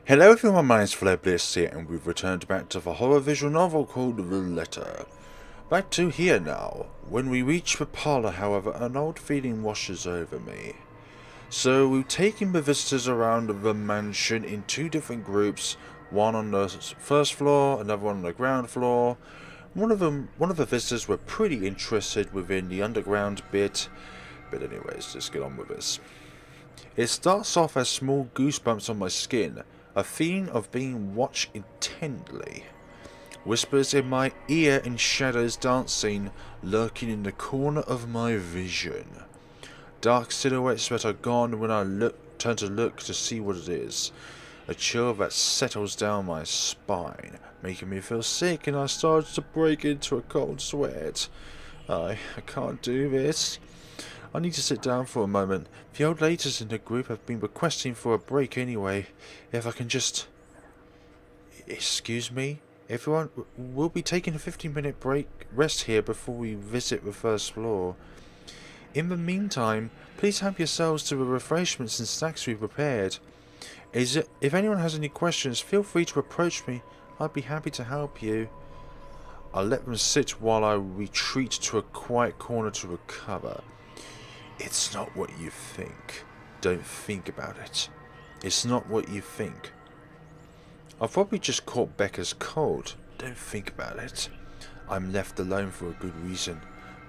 Hello everyone, my name's FlareBlitzed here, and we've returned back to the horror visual novel called The Letter. Back to here now. When we reach the parlour, however, an odd feeling washes over me. So we've taken the visitors around the mansion in two different groups, one on the first floor, another one on the ground floor. One of the visitors were pretty interested within the underground bit, but anyways, let's get on with this. It starts off as small goosebumps on my skin, a feeling of being watched intently. Whispers in my ear and shadows dancing, lurking in the corner of my vision. Dark silhouettes that are gone when I turn to look to see what it is. A chill that settles down my spine, making me feel sick, and I start to break into a cold sweat. I can't do this. I need to sit down for a moment. The old ladies in the group have been requesting for a break anyway. If I can just... Excuse me? Everyone, we'll be taking a 15-minute rest here before we visit the first floor. In the meantime, please help yourselves to the refreshments and snacks we've prepared. If anyone has any questions, feel free to approach me. I'd be happy to help you. I'll let them sit while I retreat to a quiet corner to recover. It's not what you think. Don't think about it. It's not what you think. I've probably just caught Becca's cold. Don't think about it. I'm left alone for a good reason.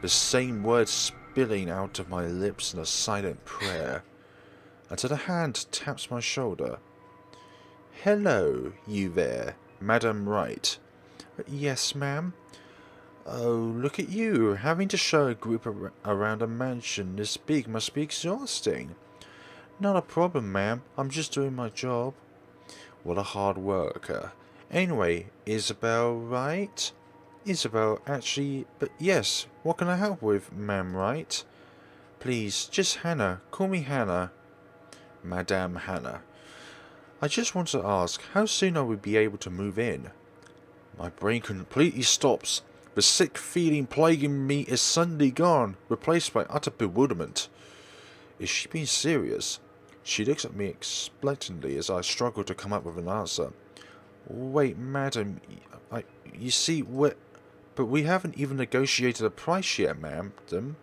The same words spilling out of my lips in a silent prayer. Until a hand taps my shoulder. Hello, you there, Madam Wright. Yes, ma'am. Oh, look at you. Having to show a group around a mansion this big must be exhausting. Not a problem, ma'am. I'm just doing my job. What a hard worker. Anyway, Isabel, right? Isabel, actually, but yes. What can I help with, ma'am, right? Please, just Hannah. Call me Hannah. Madame Hannah. I just want to ask, how soon will we be able to move in? My brain completely stops. The sick feeling plaguing me is suddenly gone, replaced by utter bewilderment. Is she being serious? She looks at me expectantly as I struggle to come up with an answer. Wait, madam, you see, but we haven't even negotiated a price yet, madam.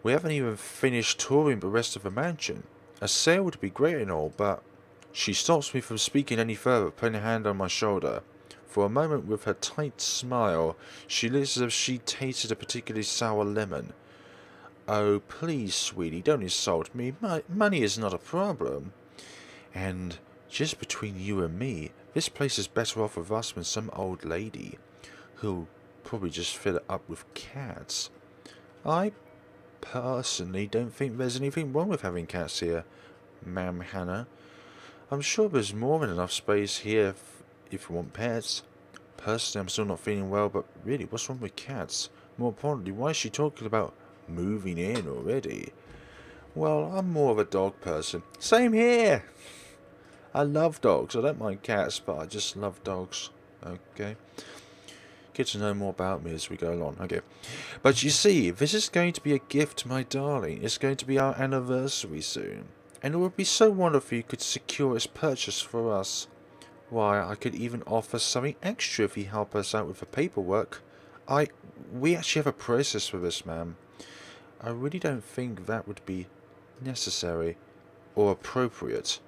We haven't even finished touring the rest of the mansion. A sale would be great and all, but... She stops me from speaking any further, putting a hand on my shoulder. For a moment, with her tight smile, she looks as if she tasted a particularly sour lemon. Oh, please, sweetie, don't insult me. Money is not a problem. And, just between you and me, this place is better off with us than some old lady, who'll probably just fill it up with cats. I personally don't think there's anything wrong with having cats here, Ma'am Hannah. I'm sure there's more than enough space here if you want pets. Personally, I'm still not feeling well, but really, what's wrong with cats? More importantly, why is she talking about moving in already? Well, I'm more of a dog person. Same here! I love dogs. I don't mind cats, but I just love dogs. Okay? Get to know more about me as we go along. Okay. But you see, this is going to be a gift to my darling. It's going to be our anniversary soon. And it would be so wonderful if you could secure its purchase for us. Why, I could even offer something extra if you help us out with the paperwork. We actually have a process for this, ma'am. I really don't think that would be necessary or appropriate.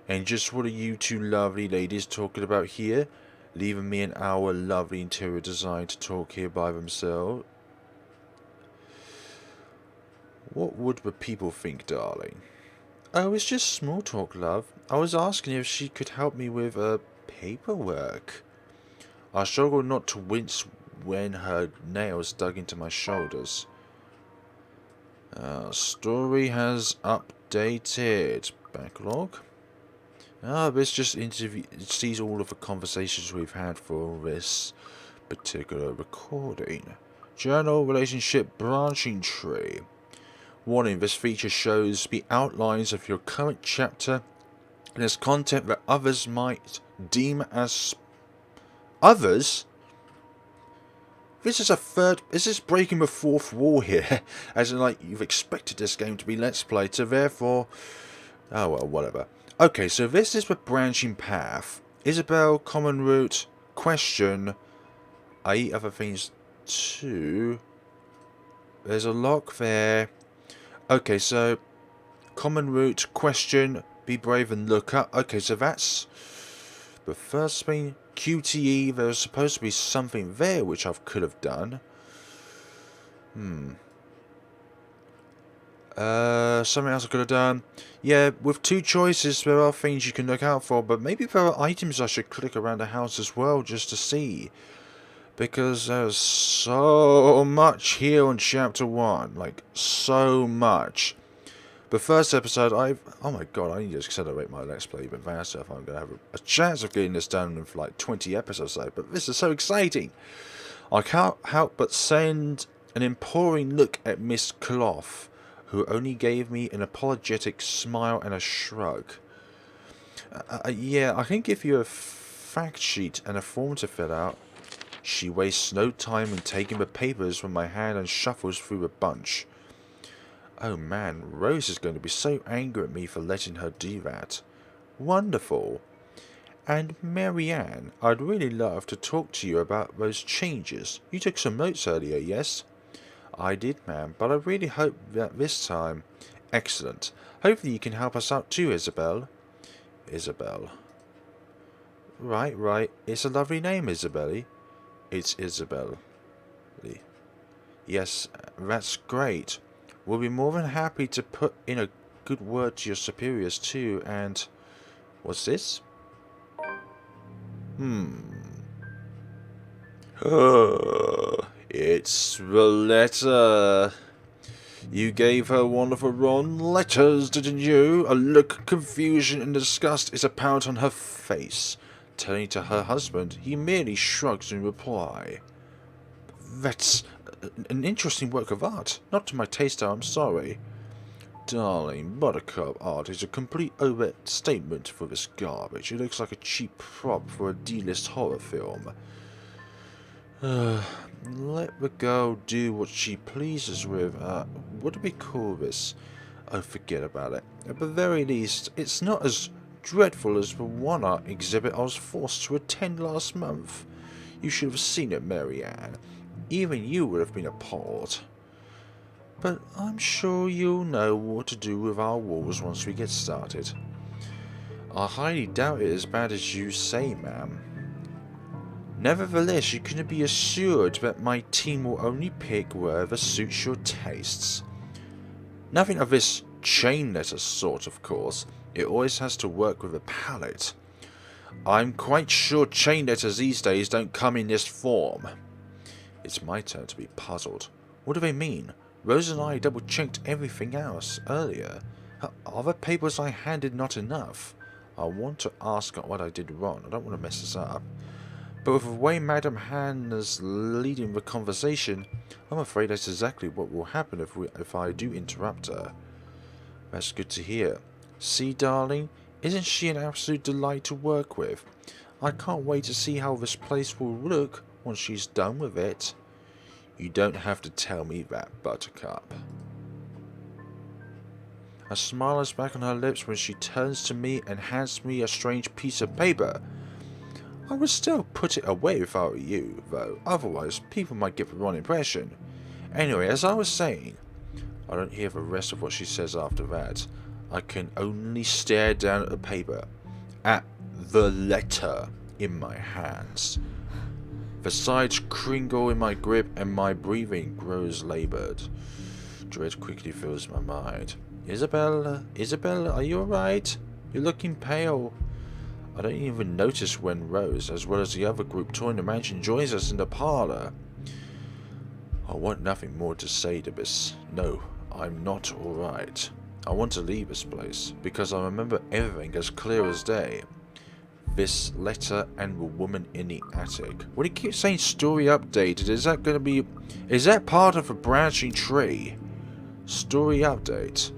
And just what are you two lovely ladies talking about here? Leaving me and our lovely interior design to talk here by themselves? What would the people think, darling? Oh, it's just small talk, love. I was asking if she could help me with, paperwork. I struggled not to wince when her nails dug into my shoulders. Story has updated. Backlog. This just sees all of the conversations we've had for this particular recording. Journal relationship branching tree. Warning, this feature shows the outlines of your current chapter and its content that others might deem as... Others? This is breaking the fourth wall here. As in, like, you've expected this game to be Let's Play, so therefore... Oh well, whatever. Okay, so this is the branching path. Isabel, common route, question. I eat other things too. There's a lock there. Okay, so common route, question, be brave and look up. Okay, so that's the first thing. QTE, there's supposed to be something there which I could have done. Something else I could have done. Yeah, with 2 choices, there are things you can look out for, but maybe there are items I should click around the house as well, just to see. Because there's so much here on Chapter 1. Like, so much. The first episode, oh my god, I need to accelerate my Let's Play even faster if I'm going to have a chance of getting this done in like 20 episodes though. But this is so exciting. I can't help but send an imploring look at Miss Cloth, who only gave me an apologetic smile and a shrug. Yeah, I can give you a fact sheet and a form to fill out. She wastes no time in taking the papers from my hand and shuffles through a bunch. Oh man, Rose is going to be so angry at me for letting her do that. Wonderful. And Marianne, I'd really love to talk to you about those changes. You took some notes earlier, yes? I did, ma'am, but I really hope that this time... Excellent. Hopefully you can help us out too, Isabel. Isabel. Right. It's a lovely name, Isabelle. It's Isabelle. Yes, that's great. We'll be more than happy to put in a good word to your superiors too, and... What's this? It's the letter. You gave her one of the wrong letters, didn't you? A look of confusion and disgust is apparent on her face. Turning to her husband, he merely shrugs in reply. That's an interesting work of art. Not to my taste, I'm sorry. Darling, Buttercup art is a complete overstatement for this garbage. It looks like a cheap prop for a D-list horror film. Let the girl do what she pleases with, what do we call this? Oh, forget about it. At the very least, it's not as dreadful as the one art exhibit I was forced to attend last month. You should have seen it, Marianne. Even you would have been appalled. But I'm sure you'll know what to do with our walls once we get started. I highly doubt it as bad as you say, ma'am. Nevertheless, you can be assured that my team will only pick wherever suits your tastes. Nothing of this chain letter sort, of course. It always has to work with a palette. I'm quite sure chain letters these days don't come in this form. It's my turn to be puzzled. What do they mean? Rose and I double-checked everything else earlier. Are the papers I handed not enough? I want to ask what I did wrong. I don't want to mess this up. But with the way Madame Hannah's leading the conversation, I'm afraid that's exactly what will happen if I do interrupt her. That's good to hear. See, darling, isn't she an absolute delight to work with? I can't wait to see how this place will look once she's done with it. You don't have to tell me that, Buttercup. A smile is back on her lips when she turns to me and hands me a strange piece of paper. I would still put it away if I were you, though, otherwise people might get the wrong impression. Anyway, as I was saying, I don't hear the rest of what she says after that. I can only stare down at the paper, at the letter in my hands. The sides crinkle in my grip and my breathing grows laboured. Dread quickly fills my mind. Isabella, are you alright? You're looking pale. I don't even notice when Rose, as well as the other group touring the mansion, joins us in the parlour. I want nothing more to say to this. No, I'm not alright. I want to leave this place, because I remember everything as clear as day. This letter and the woman in the attic. When he keeps saying story updated, is that going to be... Is that part of a branching tree? Story update.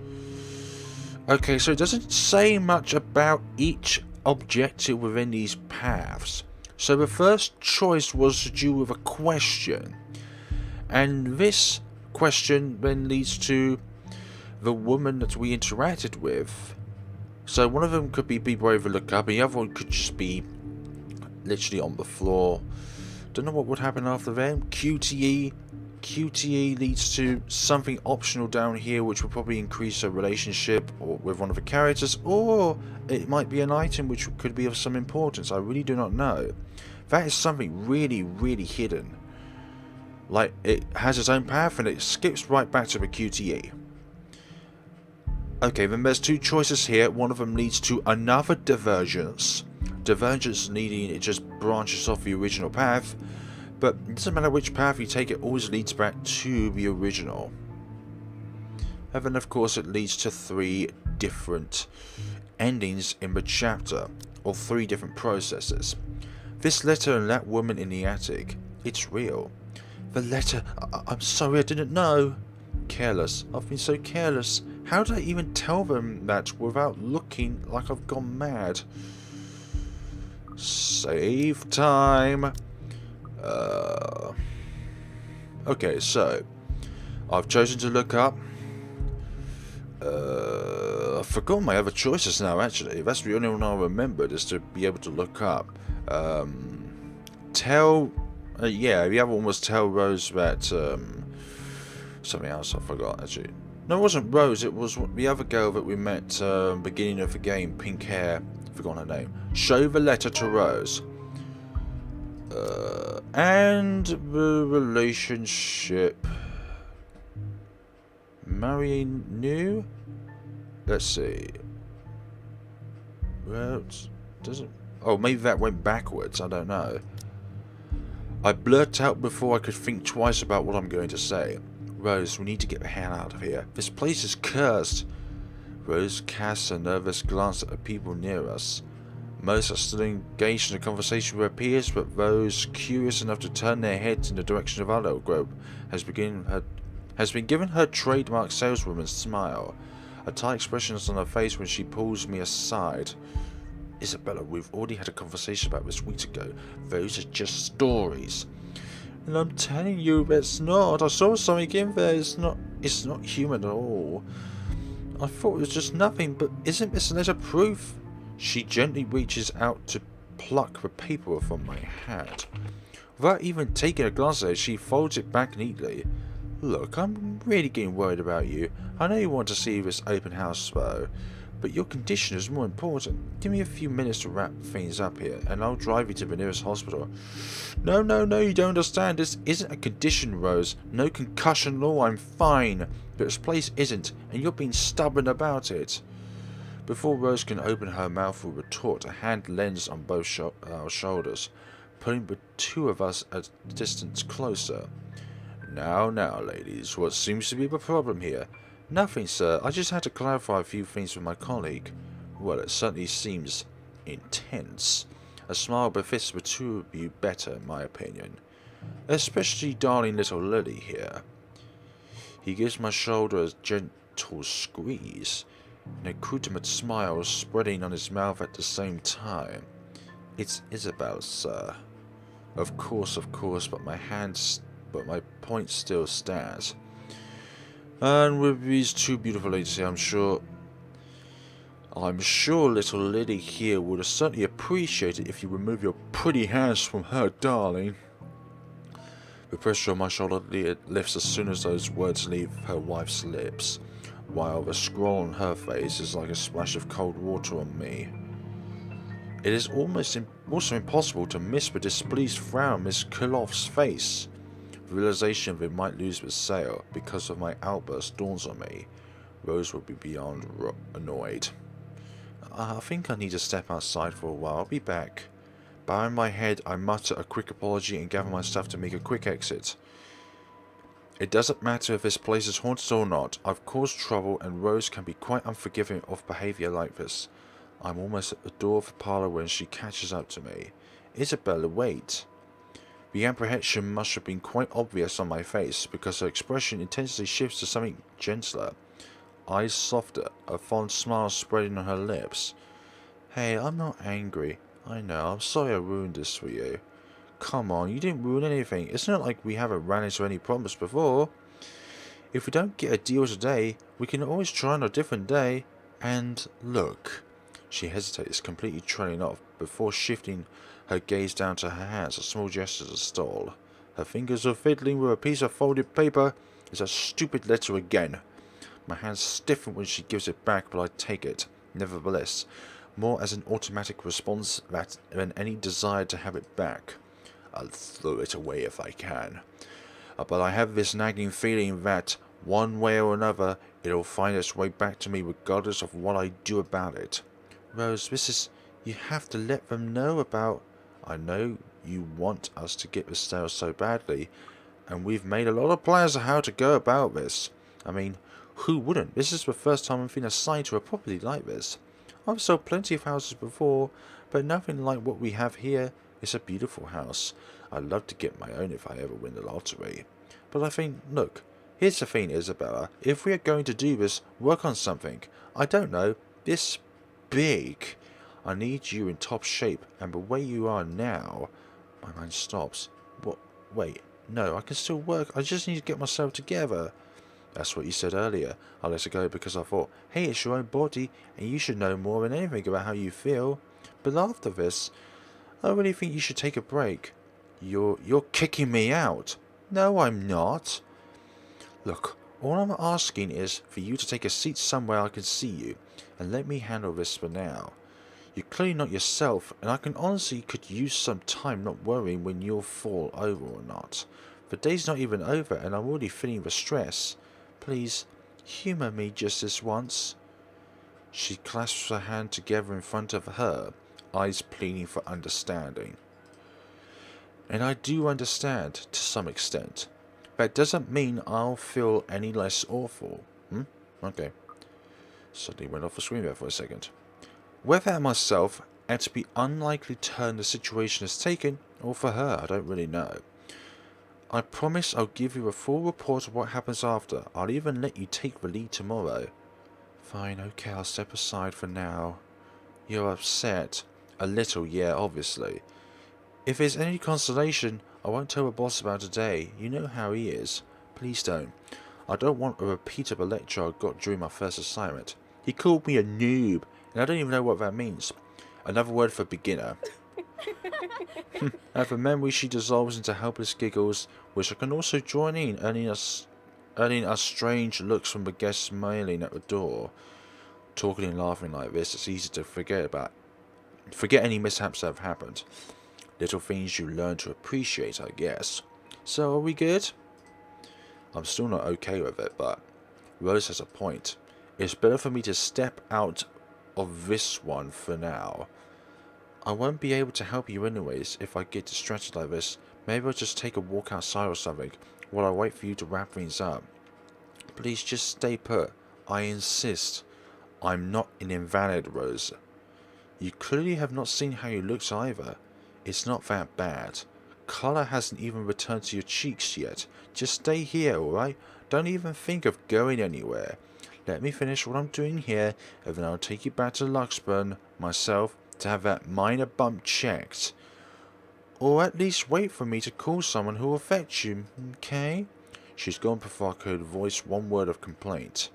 Okay, so it doesn't say much about each objective within these paths. So the first choice was to do with a question. And this question then leads to the woman that we interacted with. So one of them could be brave and look up, and the other one could just be literally on the floor. Don't know what would happen after them. QTE leads to something optional down here, which will probably increase a relationship or with one of the characters, or it might be an item which could be of some importance. I really do not know. That is something really, really hidden. Like, it has its own path and it skips right back to the QTE. Okay, then there's two choices here. One of them leads to another divergence. Divergence needing it just branches off the original path. But it doesn't matter which path you take, it always leads back to the original. And then of course it leads to 3 different endings in the chapter, or 3 different processes. This letter and that woman in the attic, it's real. The letter, I'm sorry, I didn't know. Careless, I've been so careless. How did I even tell them that without looking like I've gone mad? Save time. Okay, so I've chosen to look up. I've forgotten my other choices now, actually. That's the only one I remembered, is to be able to look up. Yeah, the other one was tell Rose that, something else I forgot, actually. No, it wasn't Rose, it was the other girl that we met, beginning of the game, pink hair, forgotten her name. Show the letter to Rose. And the relationship. Marrying new? Let's see. Well, doesn't. Oh, maybe that went backwards. I don't know. I blurt out before I could think twice about what I'm going to say. Rose, we need to get the hell out of here. This place is cursed. Rose casts a nervous glance at the people near us. Most are still engaged in a conversation with her peers, but those curious enough to turn their heads in the direction of our little group has been given her trademark saleswoman's smile. A tight expression is on her face when she pulls me aside. Isabella, we've already had a conversation about this weeks ago. Those are just stories. And I'm telling you, it's not. I saw something in there. It's not human at all. I thought it was just nothing, but isn't this letter proof? She gently reaches out to pluck the paper from my hat. Without even taking a glance at it, she folds it back neatly. Look, I'm really getting worried about you. I know you want to see this open house though, but your condition is more important. Give me a few minutes to wrap things up here, and I'll drive you to the nearest hospital. No, you don't understand. This isn't a condition, Rose. No concussion law, I'm fine. But this place isn't, and you're being stubborn about it. Before Rose can open her mouth for retort, a hand lands on both our shoulders, putting the 2 of us a distance closer. Now, ladies, what seems to be the problem here? Nothing, sir. I just had to clarify a few things with my colleague. Well, it certainly seems intense. A smile befits the 2 of you better, in my opinion. Especially darling little Lily here. He gives my shoulder a gentle squeeze. An accoutrement smile spreading on his mouth at the same time. It's Isabel, sir. Of course, but my point still stands. And with these 2 beautiful ladies here, I'm sure little Lily here would have certainly appreciate it if you remove your pretty hands from her, darling. The pressure on my shoulder lifts as soon as those words leave her wife's lips, while the scroll on her face is like a splash of cold water on me. It is also impossible to miss the displeased frown on Miss Kuloff's face. The realization of it might lose the sale because of my outburst dawns on me. Rose will be beyond annoyed. I think I need to step outside for a while. I'll be back. Bowing my head, I mutter a quick apology and gather my stuff to make a quick exit. It doesn't matter if this place is haunted or not. I've caused trouble, and Rose can be quite unforgiving of behaviour like this. I'm almost at the door of the parlour when she catches up to me. Isabella, wait. The apprehension must have been quite obvious on my face, because her expression intensely shifts to something gentler. Eyes softer, a fond smile spreading on her lips. Hey, I'm not angry. I know, I'm sorry I ruined this for you. Come on, you didn't ruin anything. It's not like we haven't ran into any problems before. If we don't get a deal today, we can always try on a different day. And look, She hesitates, completely trailing off, before shifting her gaze down to her hands, a small gesture to stall. Her fingers are fiddling with a piece of folded paper. It's a stupid letter again. My hands stiffen when she gives it back, but I take it, nevertheless, more as an automatic response than any desire to have it back. I'll throw it away if I can. But I have this nagging feeling that, one way or another, it'll find its way back to me regardless of what I do about it. Rose, this is... You have to let them know about... I know you want us to get this sale so badly, and we've made a lot of plans of how to go about this. I mean, who wouldn't? This is the first time I've been assigned to a property like this. I've sold plenty of houses before, but nothing like what we have here. It's a beautiful house. I'd love to get my own if I ever win the lottery. But I think, look, here's the thing, Isabella. If we are going to do this, work on something. I don't know, this big. I need you in top shape, and the way you are now... My mind stops. What? Wait, no, I can still work. I just need to get myself together. That's what you said earlier. I let it go because I thought, hey, it's your own body, and you should know more than anything about how you feel. But after this, I really think you should take a break. You're kicking me out. No, I'm not. Look, all I'm asking is for you to take a seat somewhere I can see you, and let me handle this for now. You're clearly not yourself, and I can honestly could use some time not worrying when you'll fall over or not. The day's not even over, and I'm already feeling the stress. Please, humour me just this once. She clasps her hand together in front of her, eyes pleading for understanding. And I do understand, to some extent. That doesn't mean I'll feel any less awful. Okay. Suddenly went off the screen there for a second. Whether I myself, and to be unlikely turn the situation has taken, or for her, I don't really know. I promise I'll give you a full report of what happens after. I'll even let you take the lead tomorrow. Fine, okay, I'll step aside for now. You're upset. A little, yeah, obviously. If there's any consolation, I won't tell the boss about today. You know how he is. Please don't. I don't want a repeat of a lecture I got during my first assignment. He called me a noob, and I don't even know what that means. Another word for beginner. And for memory, she dissolves into helpless giggles, which I can also join in, earning us strange looks from the guests mailing at the door. Talking and laughing like this, it's easy to forget any mishaps that have happened. Little things you learn to appreciate, I guess. So, are we good? I'm still not okay with it, but Rose has a point. It's better for me to step out of this one for now. I won't be able to help you anyways if I get distracted like this. Maybe I'll just take a walk outside or something while I wait for you to wrap things up. Please just stay put. I insist. I'm not an invalid, Rose. You clearly have not seen how you looked either. It's not that bad. Colour hasn't even returned to your cheeks yet. Just stay here, alright? Don't even think of going anywhere. Let me finish what I'm doing here, and then I'll take you back to Luxburn myself to have that minor bump checked. Or at least wait for me to call someone who will fetch you, okay? She's gone before I could voice one word of complaint.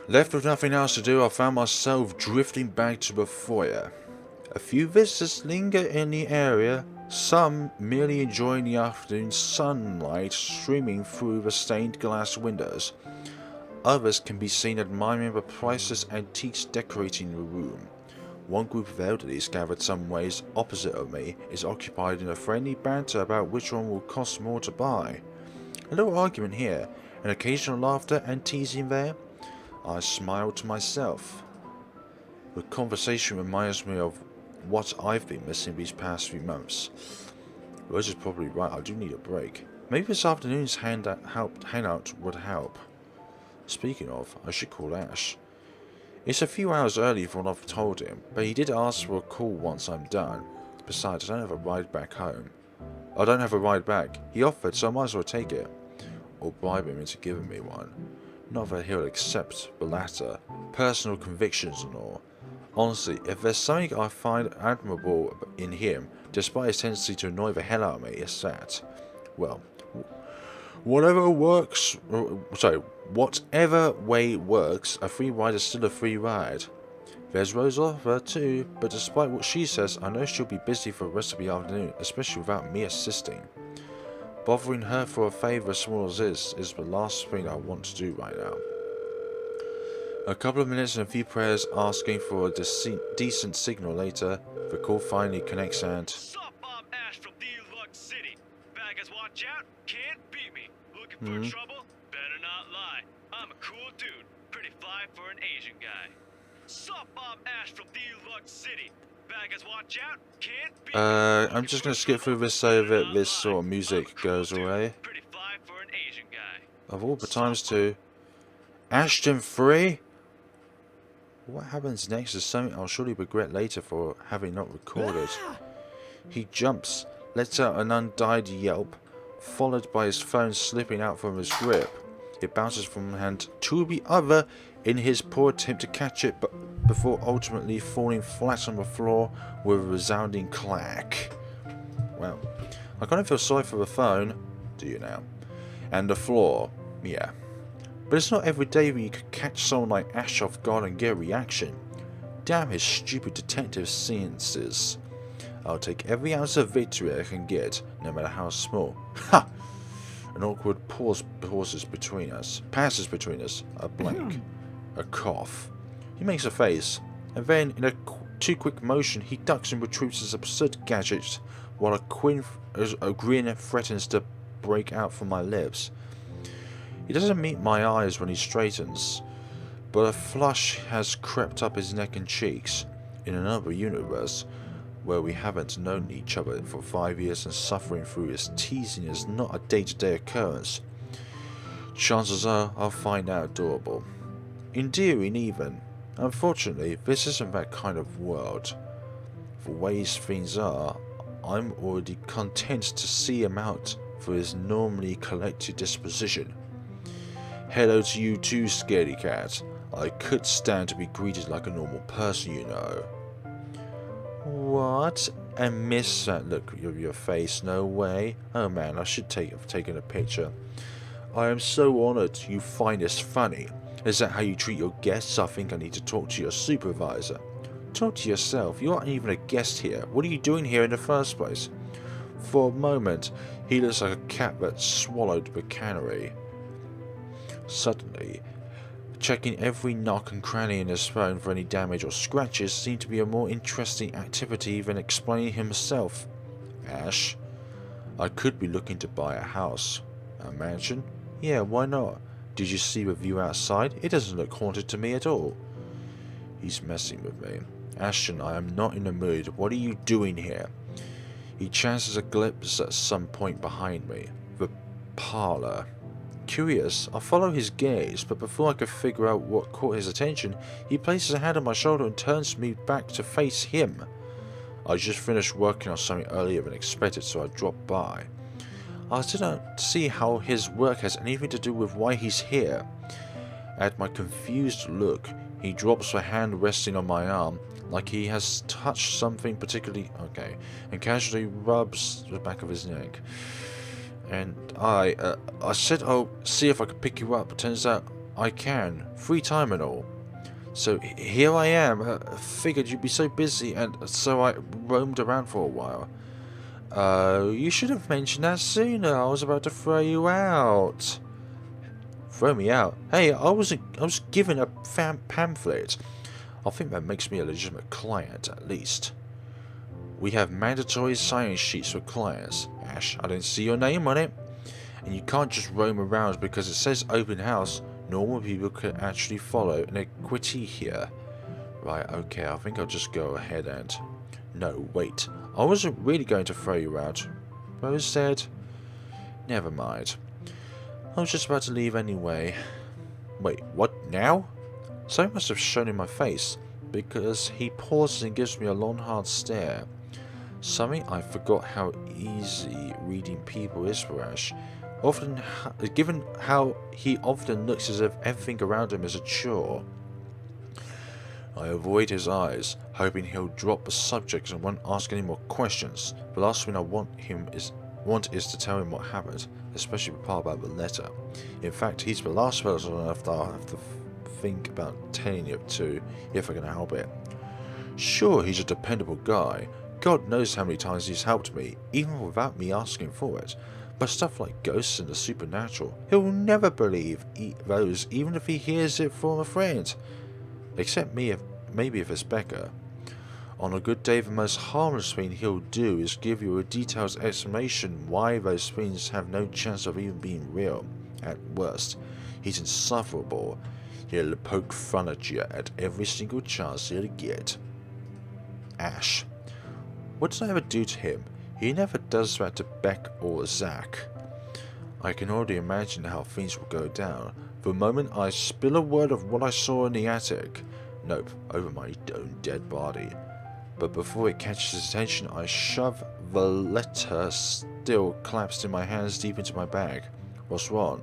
Left with nothing else to do, I found myself drifting back to the foyer. A few visitors linger in the area, some merely enjoying the afternoon sunlight streaming through the stained glass windows. Others can be seen admiring the priceless antiques decorating the room. One group of elderlies gathered some ways opposite of me is occupied in a friendly banter about which one will cost more to buy. A little argument here, and occasional laughter and teasing there. I smiled to myself. The conversation reminds me of what I've been missing these past few months. Rose is probably right, I do need a break. Maybe this afternoon's hangout would help. Speaking of, I should call Ash. It's a few hours early for what I've told him, but he did ask for a call once I'm done. Besides, I don't have a ride back home. I don't have a ride back. He offered, so I might as well take it. Or bribe him into giving me one. Not that he'll accept the latter. Personal convictions and all. Honestly, if there's something I find admirable in him, despite his tendency to annoy the hell out of me, it's that. Well, Whatever works, sorry, whatever way works, a free ride is still a free ride. There's Rose over too, but despite what she says, I know she'll be busy for the rest of the afternoon, especially without me assisting. Bothering her for a favour as small as this is the last thing I want to do right now. A couple of minutes and a few prayers asking for a decent signal later, the call finally connects and... Sup, I'm Ash from Deluxe City. Baggers, watch out, can't beat me. Looking for trouble? Better not lie. I'm a cool dude, pretty fly for an Asian guy. Sup, I'm Ash from Deluxe City. Baggers, watch out, can't beat me. I'm just gonna skip through this so that this sort of music goes away. Pretty fly for an Asian guy. Of all the times to... Ashton 3? What happens next is something I'll surely regret later for having not recorded. He jumps, lets out an undyed yelp, followed by his phone slipping out from his grip. It bounces from one hand to the other in his poor attempt to catch it, but before ultimately falling flat on the floor with a resounding clack. Well, I kind of feel sorry for the phone, do you now? And the floor, yeah. But it's not every day when you could catch someone like Ash off guard and get a reaction. Damn his stupid detective senses. I'll take every ounce of victory I can get, no matter how small. Ha! An awkward pause passes between us. A blank. A cough. He makes a face, and then, in a too quick motion, he ducks and retrieves his absurd gadget, while a grin threatens to break out from my lips. He doesn't meet my eyes when he straightens, but a flush has crept up his neck and cheeks. In another universe, where we haven't known each other for 5 years and suffering through his teasing is not a day-to-day occurrence, chances are I'll find out adorable. Endearing even. Unfortunately, this isn't that kind of world. The ways things are, I'm already content to see him out for his normally collected disposition. Hello to you too, scaredy cat. I could stand to be greeted like a normal person, you know. What? And miss that look of your face, no way. Oh man, I should have taken a picture. I am so honoured you find this funny. Is that how you treat your guests? I think I need to talk to your supervisor. Talk to yourself, you aren't even a guest here. What are you doing here in the first place? For a moment, he looks like a cat that swallowed the canary. Suddenly, checking every nook and cranny in his phone for any damage or scratches seemed to be a more interesting activity than explaining himself. Ash, I could be looking to buy a house. A mansion? Yeah, why not? Did you see the view outside? It doesn't look haunted to me at all. He's messing with me. Ashton, I am not in the mood. What are you doing here? He chances a glimpse at some point behind me. The parlour. Curious, I follow his gaze, but before I could figure out what caught his attention, he places a hand on my shoulder and turns me back to face him. I just finished working on something earlier than expected, so I dropped by. I still don't see how his work has anything to do with why he's here. At my confused look, he drops the hand resting on my arm, like he has touched something particularly okay, and casually rubs the back of his neck. And I said I'll see if I could pick you up. Turns out I can. Free time and all. So here I am. Figured you'd be so busy, and so I roamed around for a while. You should have mentioned that sooner. I was about to throw you out. Throw me out? Hey, I was given a pamphlet. I think that makes me a legitimate client, at least. We have mandatory sign sheets for clients. Ash, I don't see your name on it. And you can't just roam around because it says open house. Normal people can actually follow an equity here. Right, okay, I think I'll just go ahead and... No, wait. I wasn't really going to throw you out. Rose said... Never mind. I was just about to leave anyway. Wait, what now? Something must have shown in my face, because he pauses and gives me a long hard stare. Something I forgot how easy reading people is for Ash. Given how he often looks as if everything around him is a chore. I avoid his eyes, hoping he'll drop the subject and won't ask any more questions. The last thing I want is to tell him what happened. especially the part about the letter. In fact, he's the last person on earth I'll have to think about telling it to, if I can help it. Sure, he's a dependable guy. God knows how many times he's helped me, even without me asking for it. But stuff like ghosts and the supernatural, he'll never believe those, even if he hears it from a friend. Except me, maybe if it's Becca. On a good day, the most harmless thing he'll do is give you a detailed explanation why those things have no chance of even being real. At worst, he's insufferable. He'll poke fun at you at every single chance he'll get. Ash. What did I ever do to him? He never does that to Beck or Zach. I can already imagine how things will go down the moment I spill a word of what I saw in the attic. Nope, over my own dead body. But before it catches his attention, I shove the letter still collapsed in my hands deep into my bag. What's wrong?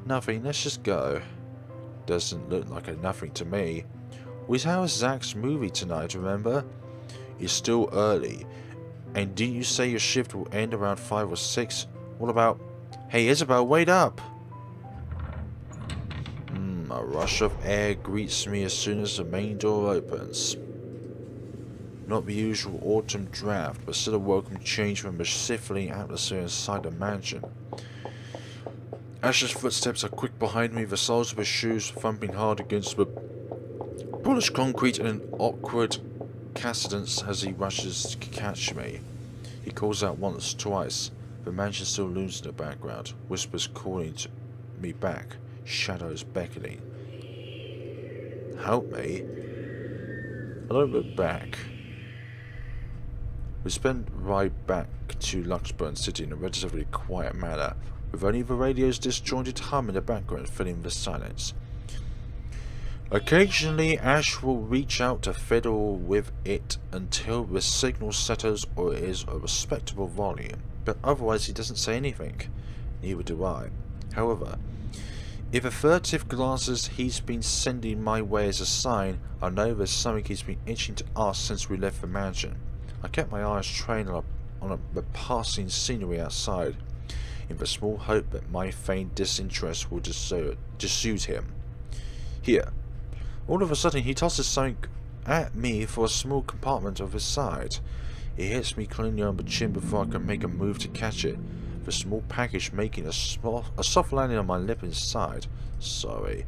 Nothing, let's just go. Doesn't look like a nothing to me. We have Zach's movie tonight, remember? It's still early. And didn't you say your shift will end around 5 or 6? What about... Hey Isabel, wait up! A rush of air greets me as soon as the main door opens. Not the usual autumn draft, but still a welcome change from the stifling atmosphere inside the mansion. Ash's footsteps are quick behind me, the soles of his shoes thumping hard against the polished concrete in an awkward cadence as he rushes to catch me. He calls out once, twice. The mansion still looms in the background, whispers calling to me back, shadows beckoning. Help me? I don't look back. We spend right back to Luxburn City in a relatively quiet manner, with only the radio's disjointed hum in the background filling the silence. Occasionally, Ash will reach out to fiddle with it until the signal settles or is a respectable volume, but otherwise he doesn't say anything. Neither do I. However, if the furtive glances he's been sending my way is a sign, I know there's something he's been itching to ask since we left the mansion. I kept my eyes trained on the passing scenery outside, in the small hope that my feigned disinterest will dissuade him. Here. All of a sudden he tosses something at me for a small compartment of his side. It hits me cleanly on the chin before I can make a move to catch it, the small package making a soft landing on my lip inside. Sorry.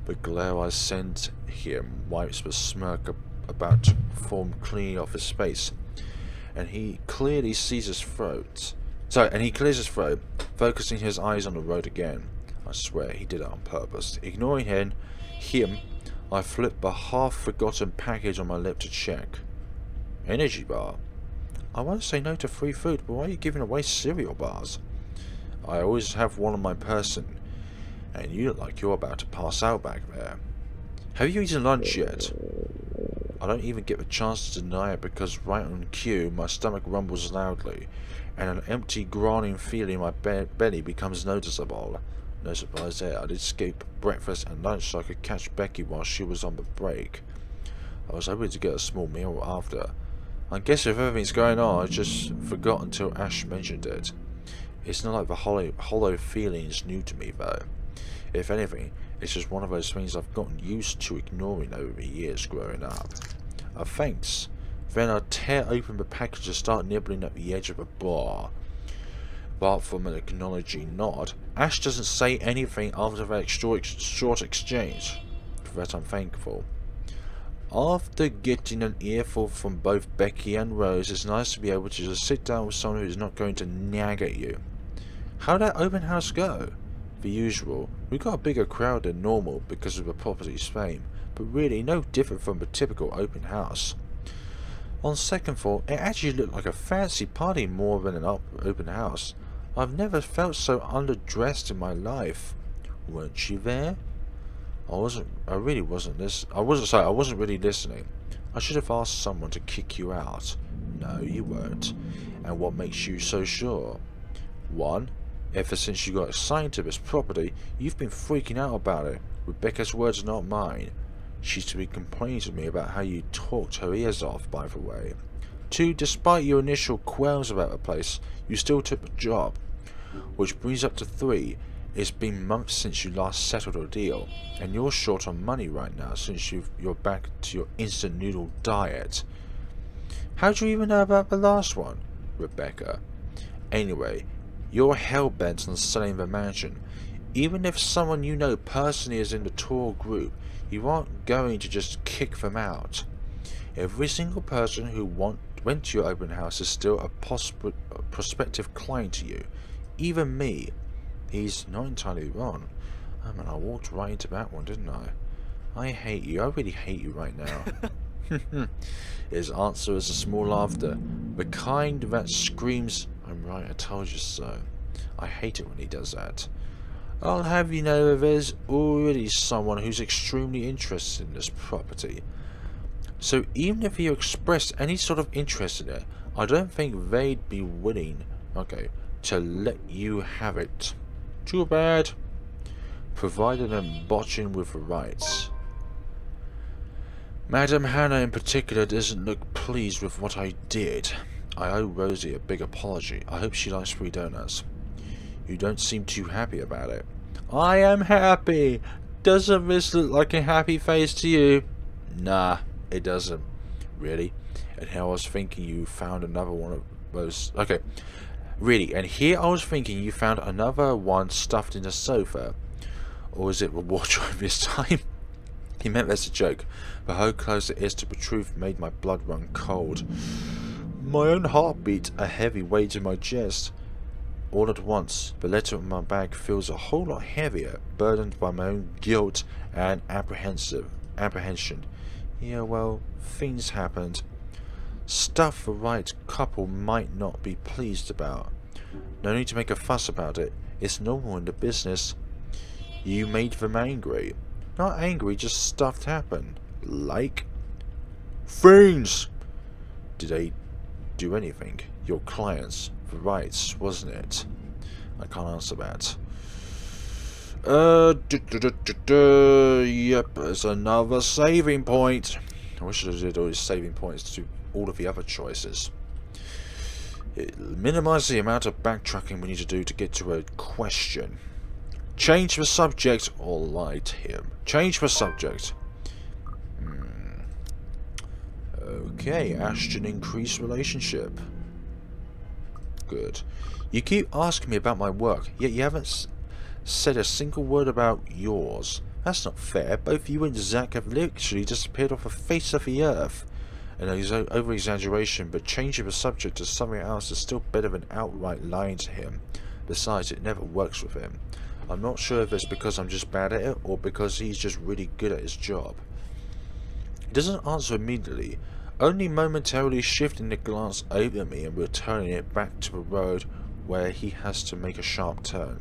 The glare I send him wipes the smirk about to form clean off his face, and he clearly sees his throat. And he clears his throat, focusing his eyes on the road again. I swear he did it on purpose. Ignoring him, I flip the half-forgotten package on my lip to check. Energy bar. I won't say no to free food, but why are you giving away cereal bars? I always have one on my person, and you look like you're about to pass out back there. Have you eaten lunch yet? I don't even get the chance to deny it because right on cue, my stomach rumbles loudly, and an empty, groaning feeling in my belly becomes noticeable. No surprise there, I did skip breakfast and lunch so I could catch Becky while she was on the break. I was hoping to get a small meal after. I guess if everything's going on, I just forgot until Ash mentioned it. It's not like the hollow feeling is new to me though. If anything, it's just one of those things I've gotten used to ignoring over the years growing up. Thanks. Then I tear open the package and start nibbling at the edge of the bar. Apart from an acknowledging nod, Ash doesn't say anything after that short exchange. For that I'm thankful. After getting an earful from both Becky and Rose, it's nice to be able to just sit down with someone who's not going to nag at you. How'd that open house go? The usual. We got a bigger crowd than normal because of the property's fame, but really no different from the typical open house. On second thought, it actually looked like a fancy party more than an open house. I've never felt so underdressed in my life. Weren't you there? I wasn't really listening. I should have asked someone to kick you out. No, you weren't. And what makes you so sure? 1. Ever since you got assigned to this property, you've been freaking out about it. Rebecca's words, not mine. She's to be complaining to me about how you talked her ears off, by the way. 2. Despite your initial qualms about the place, you still took the job. which brings up to 3. It's been months since you last settled a deal, and you're short on money right now since you're back to your instant noodle diet. How'd you even know about the last one, Rebecca? Anyway, you're hell-bent on selling the mansion. Even if someone you know personally is in the tour group, you aren't going to just kick them out. Every single person who went to your open house is still a prospective client to you. Even me. He's not entirely wrong. I mean, I walked right into that one, didn't I? I hate you. I really hate you right now. His answer is a small laughter. The kind that screams, I'm right, I told you so. I hate it when he does that. I'll have you know there's already someone who's extremely interested in this property. So even if you expressed any sort of interest in it, I don't think they'd be willing, to let you have it. Too bad. Provided I'm botching with the Wrights. Madam Hannah in particular doesn't look pleased with what I did. I owe Rosie a big apology. I hope she likes free donuts. You don't seem too happy about it. I am happy. Doesn't this look like a happy face to you? Nah, it doesn't. Really? And here I was thinking you found another one of those... Okay. Really, and here I was thinking you found another one stuffed in the sofa. Or is it the wardrobe this time? He meant that's a joke, but how close it is to the truth made my blood run cold. My own heartbeat, a heavy weight in my chest. All at once, the letter in my bag feels a whole lot heavier, burdened by my own guilt and apprehension. Yeah, well, things happened. Stuff the right couple might not be pleased about. No need to make a fuss about it. It's normal in the business. You made them angry. Not angry, just stuff happened. Like? Fiends! Did they do anything? Your clients, the Wrights, wasn't it? I can't answer that. Yep, there's another saving point. I wish I did all these saving points to all of the other choices. It minimises the amount of backtracking we need to do to get to a question. Change the subject or lie to him. Change the subject. Okay, Ashton increased relationship. Good. You keep asking me about my work, yet you haven't said a single word about yours. That's not fair. Both you and Zach have literally disappeared off the face of the earth. And it's over-exaggeration, but changing the subject to something else is still better than outright lying to him. Besides, it never works with him. I'm not sure if it's because I'm just bad at it, or because he's just really good at his job. He doesn't answer immediately, only momentarily shifting the glance over me and returning it back to the road where he has to make a sharp turn.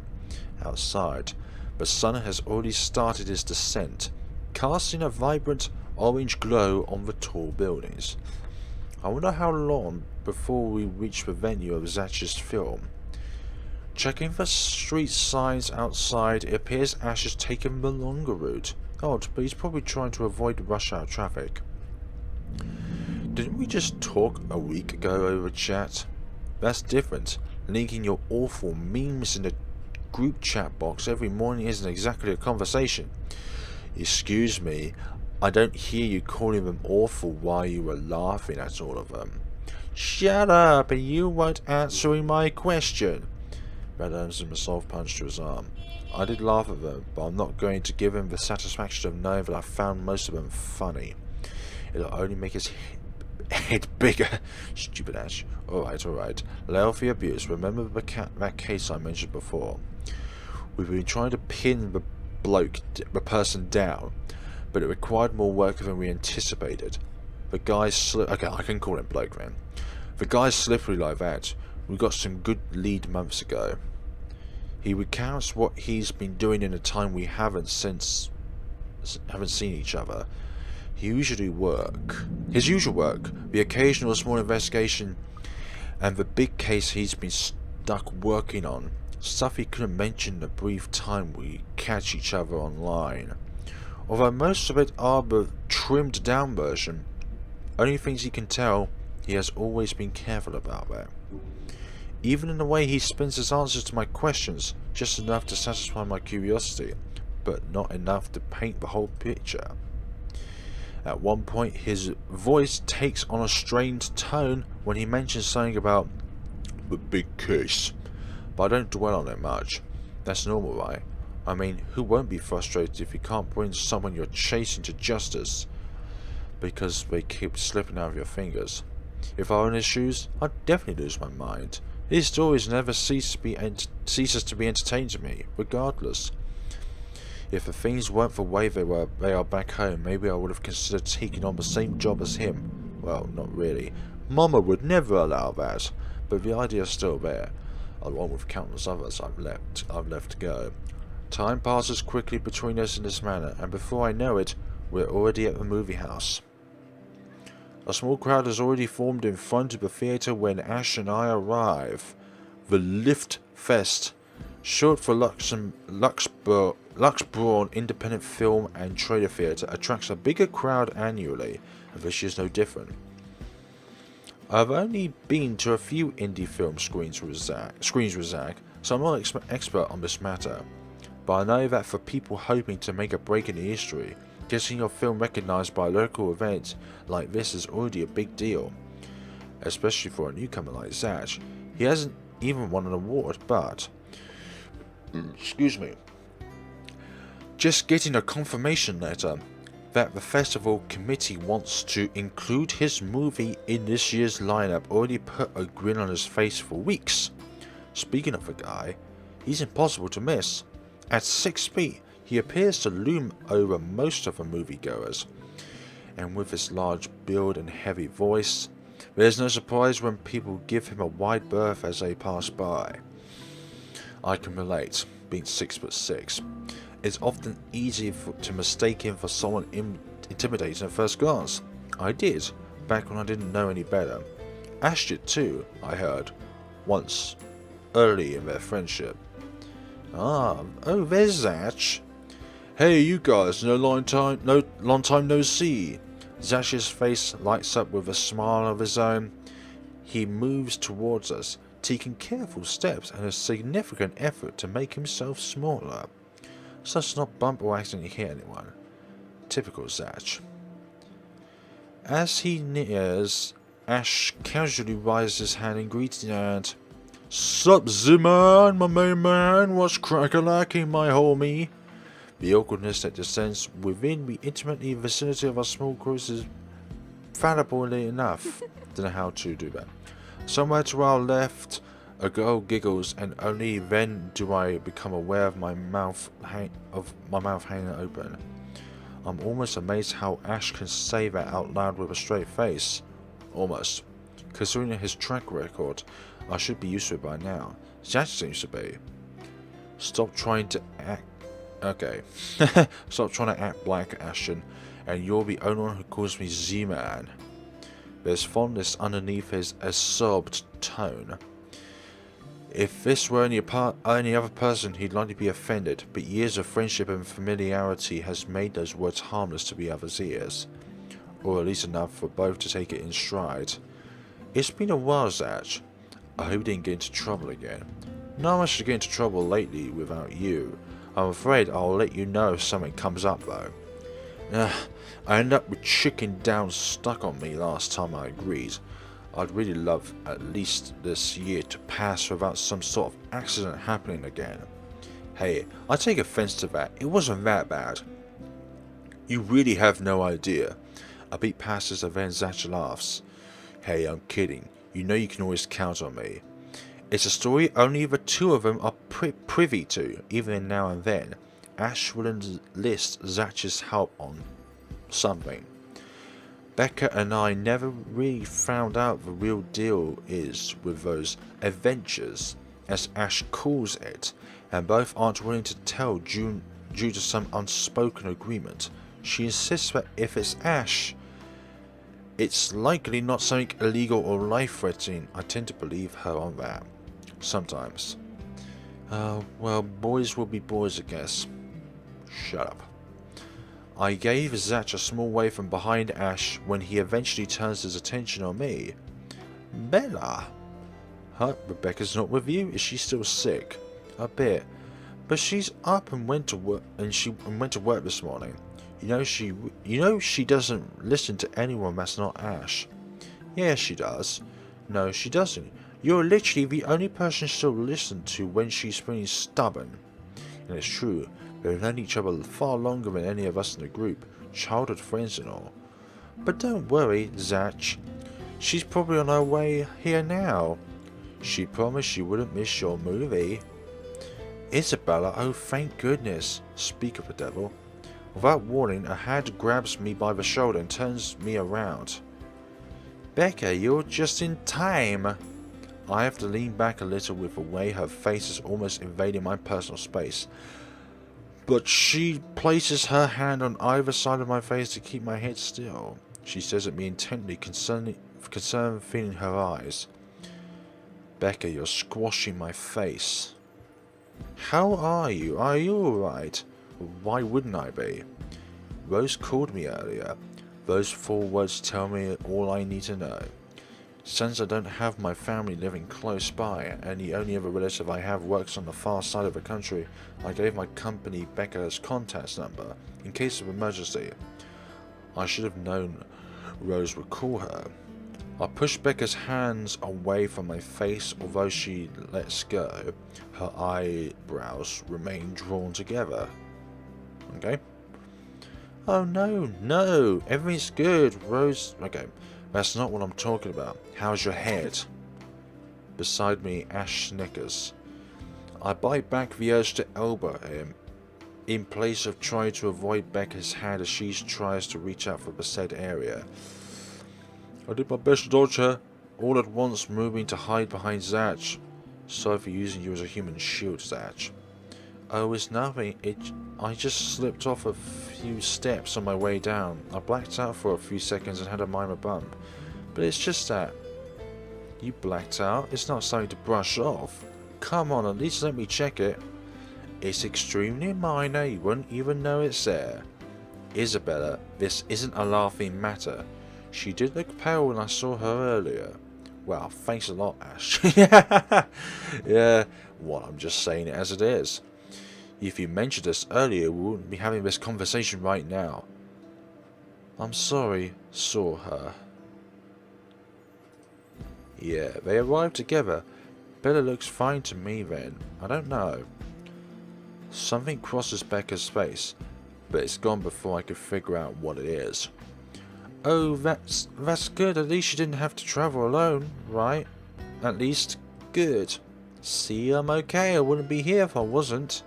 Outside, the sun has already started his descent, casting a vibrant orange glow on the tall buildings. I wonder how long before we reach the venue of Zachery's film. Checking the street signs outside, it appears Ash has taken the longer route. Odd, but he's probably trying to avoid rush hour traffic. Didn't we just talk a week ago over chat? That's different. Linking your awful memes in the group chat box every morning isn't exactly a conversation. Excuse me, I don't hear you calling them awful while you were laughing at all of them. Shut up, and you weren't answering my question. Red earns him a soft punch to his arm. I did laugh at them, but I'm not going to give him the satisfaction of knowing that I found most of them funny. It'll only make his head bigger. Stupid Ash. Alright. Lay off the abuse. Remember that case I mentioned before. We've been trying to pin the person down, but it required more work than we anticipated. The guy's okay, I can call him bloke, man. The guy's slippery like that. We got some good lead months ago. He recounts what he's been doing in the time we haven't seen each other. His usual work, the occasional small investigation, and the big case he's been stuck working on. Stuff he couldn't mention in the brief time we catch each other online. Although most of it are the trimmed down version, only things he can tell, he has always been careful about that. even in the way he spins his answers to my questions, just enough to satisfy my curiosity, but not enough to paint the whole picture. At one point, his voice takes on a strained tone when he mentions something about the big case, but I don't dwell on it much. That's normal, right? I mean, who won't be frustrated if you can't bring someone you're chasing to justice because they keep slipping out of your fingers? If I were in his shoes, I'd definitely lose my mind. His stories never ceases to be entertaining to me, regardless. If the things weren't the way they are back home, maybe I would have considered taking on the same job as him. Well, not really. Mama would never allow that, but the idea is still there, along with countless others I've left go. Time passes quickly between us in this manner, and before I know it, we're already at the movie house. A small crowd has already formed in front of the theatre when Ash and I arrive. The Lift Fest, short for Luxembourg Independent Film and Trailer Theatre, attracts a bigger crowd annually, and this year's no different. I've only been to a few indie film screens with Zach, so I'm not expert on this matter. But I know that for people hoping to make a break in the history, getting your film recognised by a local event like this is already a big deal. Especially for a newcomer like Zach. He hasn't even won an award, but... excuse me. Just getting a confirmation letter that the festival committee wants to include his movie in this year's lineup already put a grin on his face for weeks. Speaking of a guy, he's impossible to miss. At 6 feet, he appears to loom over most of the moviegoers, and with his large build and heavy voice, there's no surprise when people give him a wide berth as they pass by. I can relate, being 6'6". It's often easy to mistake him for someone intimidating at first glance. I did, back when I didn't know any better. Ash did too, I heard, once, early in their friendship. Oh, there's Zach. Hey, you guys, long time no see. Zach's face lights up with a smile of his own. He moves towards us, taking careful steps and a significant effort to make himself smaller, so as to not bump or accidentally hit anyone. Typical Zach. As he nears, Ash casually raises his hand in greeting and... Sup, Z-Man, my main man, what's crack-a-lacking, my homie? The awkwardness that descends within the intimate vicinity of our small cruise is fallibly enough. Don't know how to do that. Somewhere to our left, a girl giggles, and only then do I become aware of my mouth hanging open. I'm almost amazed how Ash can say that out loud with a straight face. Almost. Considering his track record, I should be used to it by now. Zach seems to be. Stop trying to act... Okay. Stop trying to act black, Ashton, and you're the only one who calls me Z-Man. There's fondness underneath his absorbed tone. If this were any other person, he'd likely be offended, but years of friendship and familiarity has made those words harmless to the other's ears. Or at least enough for both to take it in stride. It's been a while, Zach. I hope you didn't get into trouble again. Not much to get into trouble lately without you. I'm afraid I'll let you know if something comes up though. I ended up with chicken down stuck on me last time I agreed. I'd really love at least this year to pass without some sort of accident happening again. Hey, I take offense to that. It wasn't that bad. You really have no idea. I beat past this event. Zach laughs. Hey, I'm kidding. You know you can always count on me. It's a story only the two of them are privy to, even now and then. Ash will enlist Zach's help on something. Becca and I never really found out the real deal is with those adventures, as Ash calls it, and both aren't willing to tell due to some unspoken agreement. She insists that if it's Ash, it's likely not something illegal or life-threatening. I tend to believe her on that. Sometimes. Well, boys will be boys, I guess. Shut up. I gave Zach a small wave from behind Ash when he eventually turns his attention on me. Bella? Huh? Rebecca's not with you? Is she still sick? A bit. But she's up and went to work, went to work this morning. You know she doesn't listen to anyone that's not Ash. Yeah, she does. No, she doesn't. You're literally the only person she'll listen to when she's feeling stubborn. And it's true, we've known each other far longer than any of us in the group, childhood friends and all. But don't worry, Zach. She's probably on her way here now. She promised she wouldn't miss your movie. Isabella, oh thank goodness. Speak of the devil. Without warning, a hand grabs me by the shoulder and turns me around. Becca, you're just in time. I have to lean back a little with the way her face is almost invading my personal space. But she places her hand on either side of my face to keep my head still. She stares at me intently, concerned feeling her eyes. Becca, you're squashing my face. How are you? Are you alright? Why wouldn't I be? Rose called me earlier. Those 4 words tell me all I need to know. Since I don't have my family living close by, and the only other relative I have works on the far side of the country, I gave my company Becca's contact number, in case of emergency. I should have known Rose would call her. I pushed Becca's hands away from my face, although she lets go. Her eyebrows remain drawn together. Okay. Oh no, everything's good, Rose. Okay, that's not what I'm talking about. How's your head? Beside me, Ash snickers. I bite back the urge to elbow him, in place of trying to avoid Becca's hand as she tries to reach out for the said area. I did my best to dodge her, all at once moving to hide behind Zach. Sorry for using you as a human shield, Zach. Oh, it's nothing. I just slipped off a few steps on my way down. I blacked out for a few seconds and had a minor bump. But it's just that. You blacked out? It's not something to brush off. Come on, at least let me check it. It's extremely minor. You wouldn't even know it's there. Isabella, this isn't a laughing matter. She did look pale when I saw her earlier. Well, thanks a lot, Ash. Yeah, well, I'm just saying it as it is. If you mentioned this earlier, we wouldn't be having this conversation right now. I'm sorry, saw her. Yeah, they arrived together. Bella looks fine to me then. I don't know. Something crosses Becca's face, but it's gone before I could figure out what it is. Oh, that's good. At least you didn't have to travel alone, right? At least, good. See, I'm okay. I wouldn't be here if I wasn't.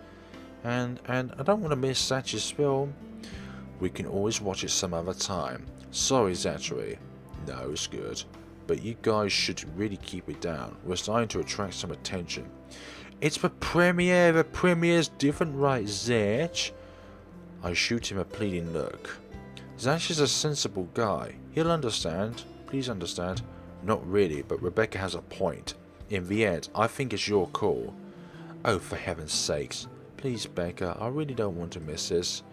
And I don't want to miss Zach's film. We can always watch it some other time. Sorry, Zachery. No, it's good. But you guys should really keep it down. We're starting to attract some attention. It's the premiere. The premiere's different, right, Zach? I shoot him a pleading look. Zach is a sensible guy. He'll understand. Please understand. Not really, but Rebecca has a point. In the end, I think it's your call. Oh, for heaven's sakes. Please, Becca, I really don't want to miss this.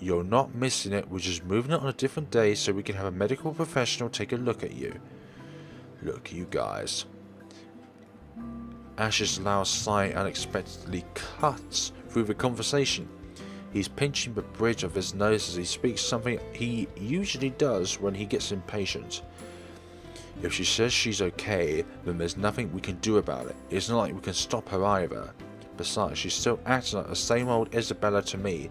You're not missing it. We're just moving it on a different day so we can have a medical professional take a look at you. Look, you guys. Ash's loud sigh unexpectedly cuts through the conversation. He's pinching the bridge of his nose as he speaks, something he usually does when he gets impatient. If she says she's okay, then there's nothing we can do about it. It's not like we can stop her either. Besides, she's still acting like the same old Isabella to me,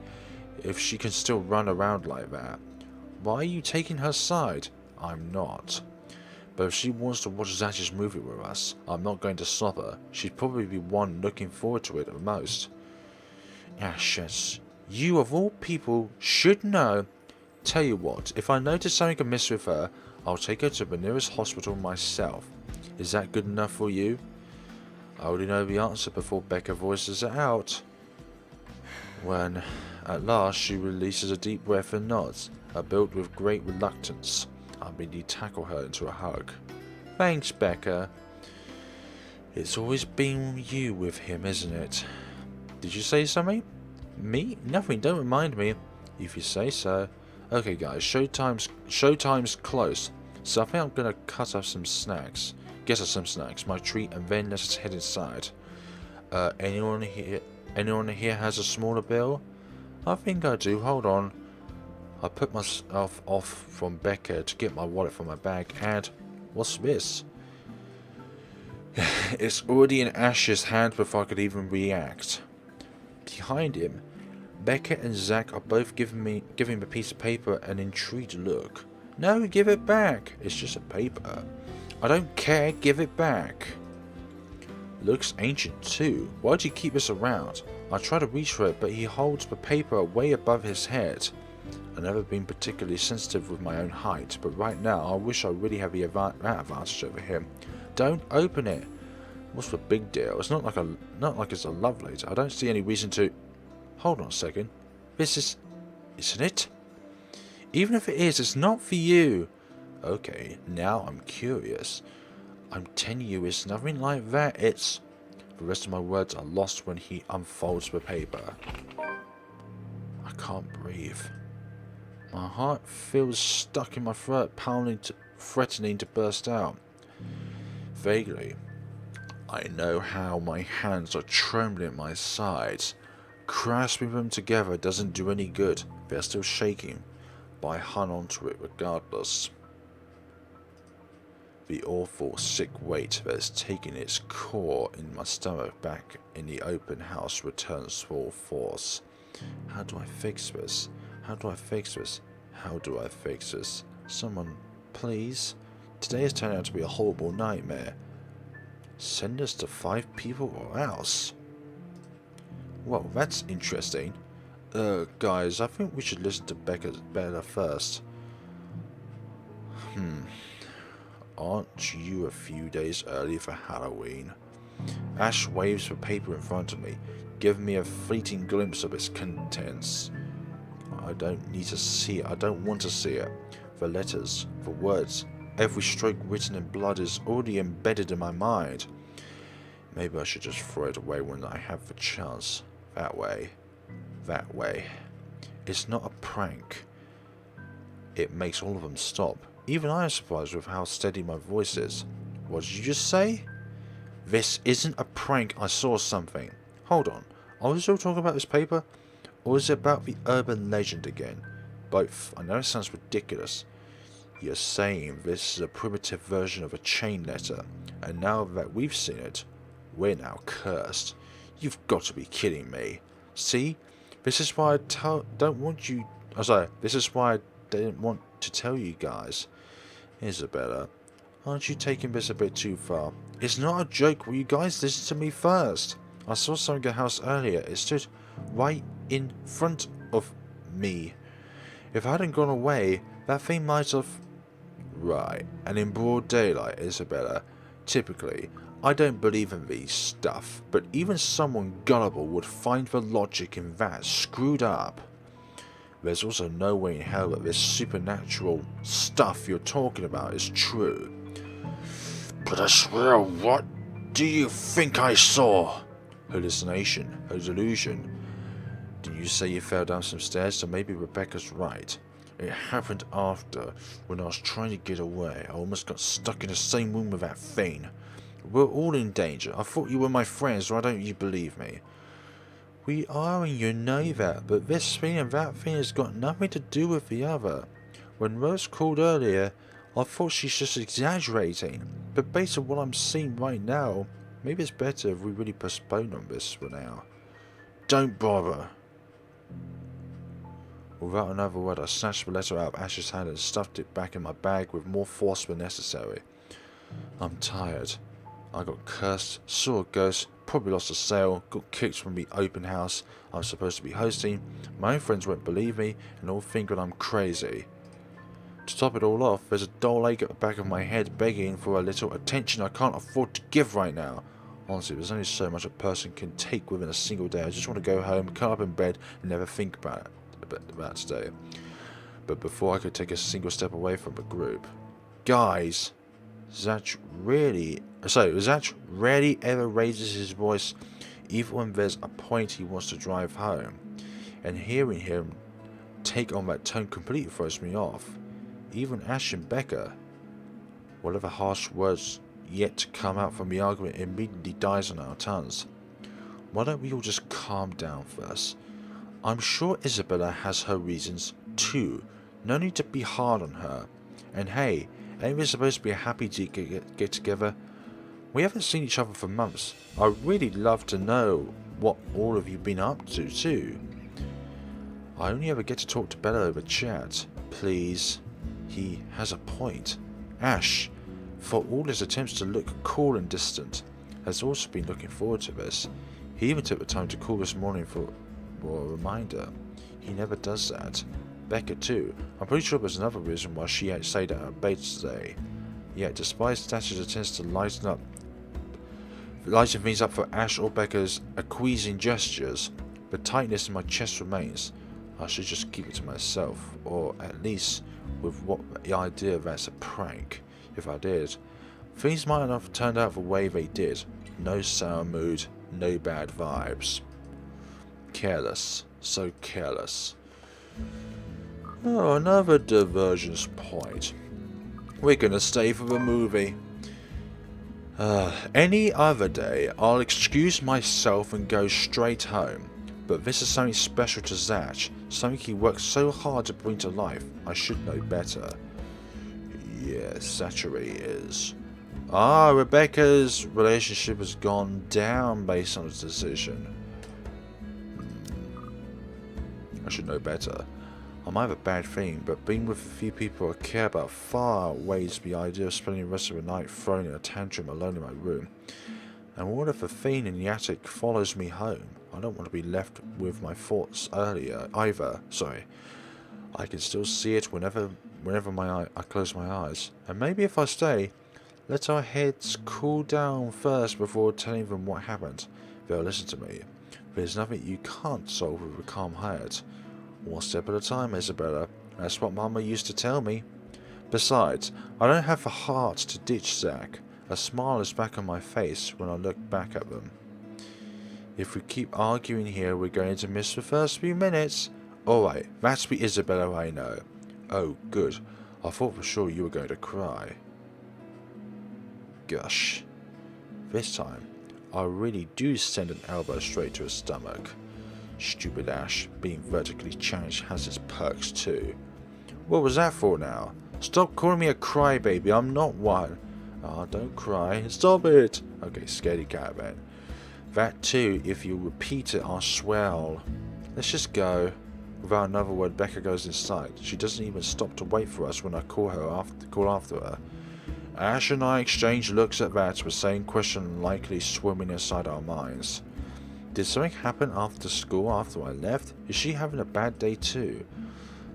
if she can still run around like that. Why are you taking her side? I'm not. But if she wants to watch Zach's movie with us, I'm not going to stop her. She'd probably be one looking forward to it at most. Ashes. You of all people should know. Tell you what, if I notice something amiss with her, I'll take her to the nearest hospital myself. Is that good enough for you? I already know the answer before Becca voices it out. When, at last, she releases a deep breath and nods, built with great reluctance. I immediately tackle her into a hug. Thanks, Becca. It's always been you with him, isn't it? Did you say something? Me? Nothing, don't remind me. If you say so. Okay guys, showtime's close, so I think I'm gonna cut up some snacks. get us some snacks, my treat, and then let's head inside. Anyone here has a smaller bill? I think I do, hold on. I put myself off from Becca to get my wallet from my bag, and what's this? It's already in Ash's hand before I could even react. Behind him, Becca and Zach are both giving him a piece of paper an intrigued look. No, give it back. It's just a paper. I don't care, give it back. Looks ancient too. Why'd you keep this around? I try to reach for it, but he holds the paper way above his head. I've never been particularly sensitive with my own height, but right now I wish I really had that advantage over him. Don't open it. What's the big deal? It's not like it's a love letter. I don't see any reason to... Hold on a second. This is... Isn't it? Even if it is, it's not for you. Okay, now I'm curious. I'm telling you, it's nothing like that. It's... The rest of my words are lost when he unfolds the paper. I can't breathe. My heart feels stuck in my throat, threatening to burst out. Vaguely, I know how my hands are trembling at my sides. Grasping them together doesn't do any good. They're still shaking, but I hung onto it regardless. The awful, sick weight that has taken its core in my stomach back in the open house returns full force. How do I fix this? How do I fix this? How do I fix this? Someone, please? Today has turned out to be a horrible nightmare. Send us to 5 people or else. Well, that's interesting. Guys, I think we should listen to Bella first. Aren't you a few days early for Halloween? Ash waves the paper in front of me, giving me a fleeting glimpse of its contents. I don't need to see it. I don't want to see it. The letters, the words, every stroke written in blood is already embedded in my mind. Maybe I should just throw it away when I have the chance. That way. That way. It's not a prank. It makes all of them stop. Even I am surprised with how steady my voice is. What did you just say? This isn't a prank. I saw something. Hold on. Are we still talking about this paper? Or is it about the urban legend again? Both. I know it sounds ridiculous. You're saying this is a primitive version of a chain letter, and now that we've seen it, we're now cursed. You've got to be kidding me. See? This is why don't want you... Oh, sorry. This is why I didn't want to tell you guys. Isabella, aren't you taking this a bit too far? It's not a joke. Will you guys listen to me first? I saw something in the house earlier. It stood right in front of me. If I hadn't gone away, that thing might have... Right, and in broad daylight, Isabella. Typically, I don't believe in these stuff, but even someone gullible would find the logic in that screwed up. There's also no way in hell that this supernatural stuff you're talking about is true. But I swear, what do you think I saw? Hallucination, a delusion. Did you say you fell down some stairs? So maybe Rebecca's right. It happened after, when I was trying to get away. I almost got stuck in the same room with that thing. We're all in danger. I thought you were my friends, why don't you believe me? We are, and you know that, but this thing and that thing has got nothing to do with the other. When Rose called earlier, I thought she's just exaggerating, but based on what I'm seeing right now, maybe it's better if we really postpone on this for now. Don't bother. Without another word, I snatched the letter out of Ash's hand and stuffed it back in my bag with more force than necessary. I'm tired. I got cursed, saw a ghost, probably lost a sale, got kicked from the open house I'm supposed to be hosting, my own friends won't believe me, and all think that I'm crazy. To top it all off, there's a dull ache at the back of my head begging for a little attention I can't afford to give right now. Honestly, there's only so much a person can take within a single day. I just want to go home, curl up in bed, and never think about today. But before I could take a single step away from the group... Guys! Zach rarely ever raises his voice, even when there's a point he wants to drive home. And hearing him take on that tone completely throws me off. Even Ash and Becca, whatever harsh words yet to come out from the argument immediately dies on our tongues. Why don't we all just calm down first? I'm sure Isabella has her reasons too. No need to be hard on her. And hey, ain't we supposed to be happy to get together? We haven't seen each other for months. I'd really love to know what all of you been up to too. I only ever get to talk to Bella over chat. Please. He has a point. Ash, for all his attempts to look cool and distant, has also been looking forward to this. He even took the time to call this morning for a reminder. He never does that. Becca too. I'm pretty sure there's another reason why she stayed at her base today. Yet, despite Stash's attempts to lighten things up for Ash or Becca's acquiescing gestures, the tightness in my chest remains. I should just keep it to myself, or at least with the idea that's a prank. If I did, things might not have turned out the way they did. No sour mood, no bad vibes. Careless, so careless. Oh, another divergence point. We're gonna stay for the movie. Any other day, I'll excuse myself and go straight home. But this is something special to Zach, something he worked so hard to bring to life. I should know better. Yes, Zachery is. Rebecca's relationship has gone down based on his decision. I should know better. I might have a bad thing, but being with a few people I care about far outweighs the idea of spending the rest of the night throwing a tantrum alone in my room. And what if the fiend in the attic follows me home? I don't want to be left with my thoughts either. Sorry. I can still see it whenever I close my eyes. And maybe if I stay, let our heads cool down first before telling them what happened. They'll listen to me. There's nothing you can't solve with a calm head. One step at a time, Isabella. That's what Mama used to tell me. Besides, I don't have the heart to ditch Zach. A smile is back on my face when I look back at them. If we keep arguing here, we're going to miss the first few minutes. Alright, that's the Isabella I know. Oh, good. I thought for sure you were going to cry. Gosh. This time, I really do send an elbow straight to his stomach. Stupid Ash, being vertically challenged has its perks too. What was that for now? Stop calling me a crybaby, I'm not one. Oh, don't cry. Stop it! Okay, scaredy cat then. That too, if you repeat it, I'll swell. Let's just go. Without another word, Becca goes inside. She doesn't even stop to wait for us when I call after her. Ash and I exchange looks at that, with the same question likely swimming inside our minds. Did something happen after school after I left? Is she having a bad day too?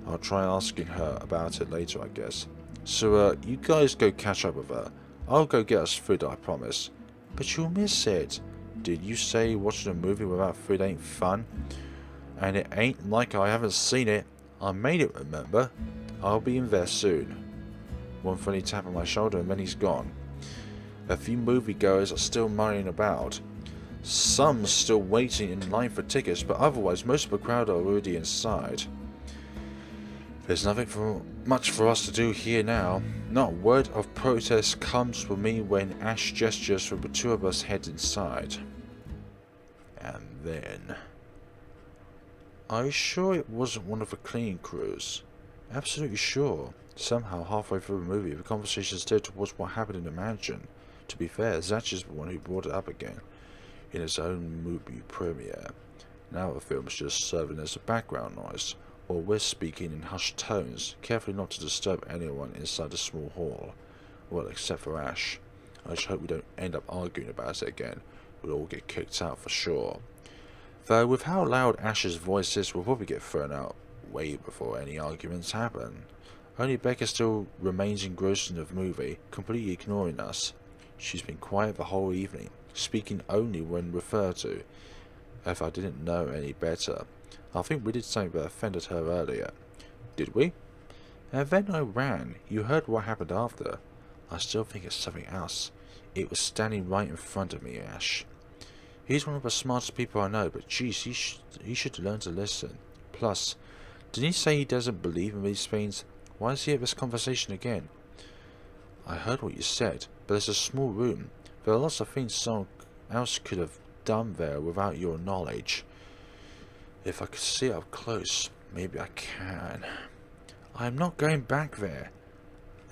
I'll try asking her about it later, I guess. So, you guys go catch up with her. I'll go get us food, I promise. But you'll miss it. Did you say watching a movie without food ain't fun? And it ain't like I haven't seen it. I made it, remember? I'll be in there soon. One funny tap on my shoulder and then he's gone. A few moviegoers are still mulling about. Some still waiting in line for tickets, but otherwise most of the crowd are already inside. There's nothing much for us to do here now. Not a word of protest comes from me when Ash gestures for the two of us head inside. And then... Are you sure it wasn't one of the cleaning crews? Absolutely sure. Somehow, halfway through the movie, the conversation steered towards what happened in the mansion. To be fair, Zach is the one who brought it up again, in his own movie premiere. Now the film's just serving as a background noise, while we're speaking in hushed tones, carefully not to disturb anyone inside the small hall. Well, except for Ash. I just hope we don't end up arguing about it again. We'll all get kicked out for sure. Though with how loud Ash's voice is, we'll probably get thrown out way before any arguments happen. Only Becca still remains engrossed in the movie, completely ignoring us. She's been quiet the whole evening, speaking only when referred to. If I didn't know any better, I think we did something that offended her earlier. Did we? And then I ran. You heard what happened after. I still think it's something else. It was standing right in front of me, Ash. He's one of the smartest people I know, but geez, he should learn to listen. Plus, didn't he say he doesn't believe in these things? Why is he at this conversation again? I heard what you said, but it's a small room. There are lots of things someone else could have done there without your knowledge. If I could see it up close, maybe I can. I'm not going back there.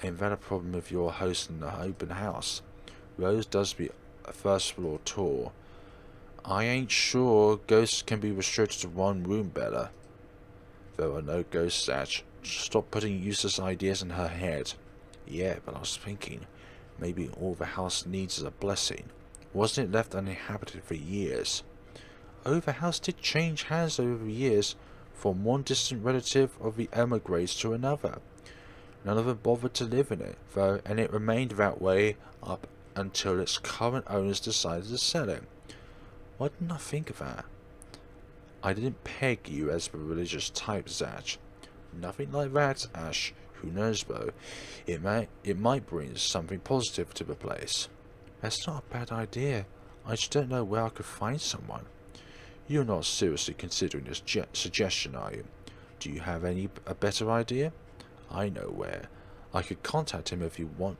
Ain't that a problem if you're hosting the open house? Rose does be a first floor tour. I ain't sure ghosts can be restricted to one room better. There are no ghosts, Zach. Stop putting useless ideas in her head. Yeah, but I was thinking, maybe all the house needs is a blessing. Wasn't it left uninhabited for years? Oh, the house did change hands over the years, from one distant relative of the Ermengrades to another. None of them bothered to live in it, though, and it remained that way up until its current owners decided to sell it. Why didn't I think of that? I didn't peg you as the religious type, Zach. Nothing like that, Ash. Who knows, though? It might bring something positive to the place. That's not a bad idea. I just don't know where I could find someone. You're not seriously considering this suggestion, are you? Do you have a better idea? I know where. I could contact him if you want.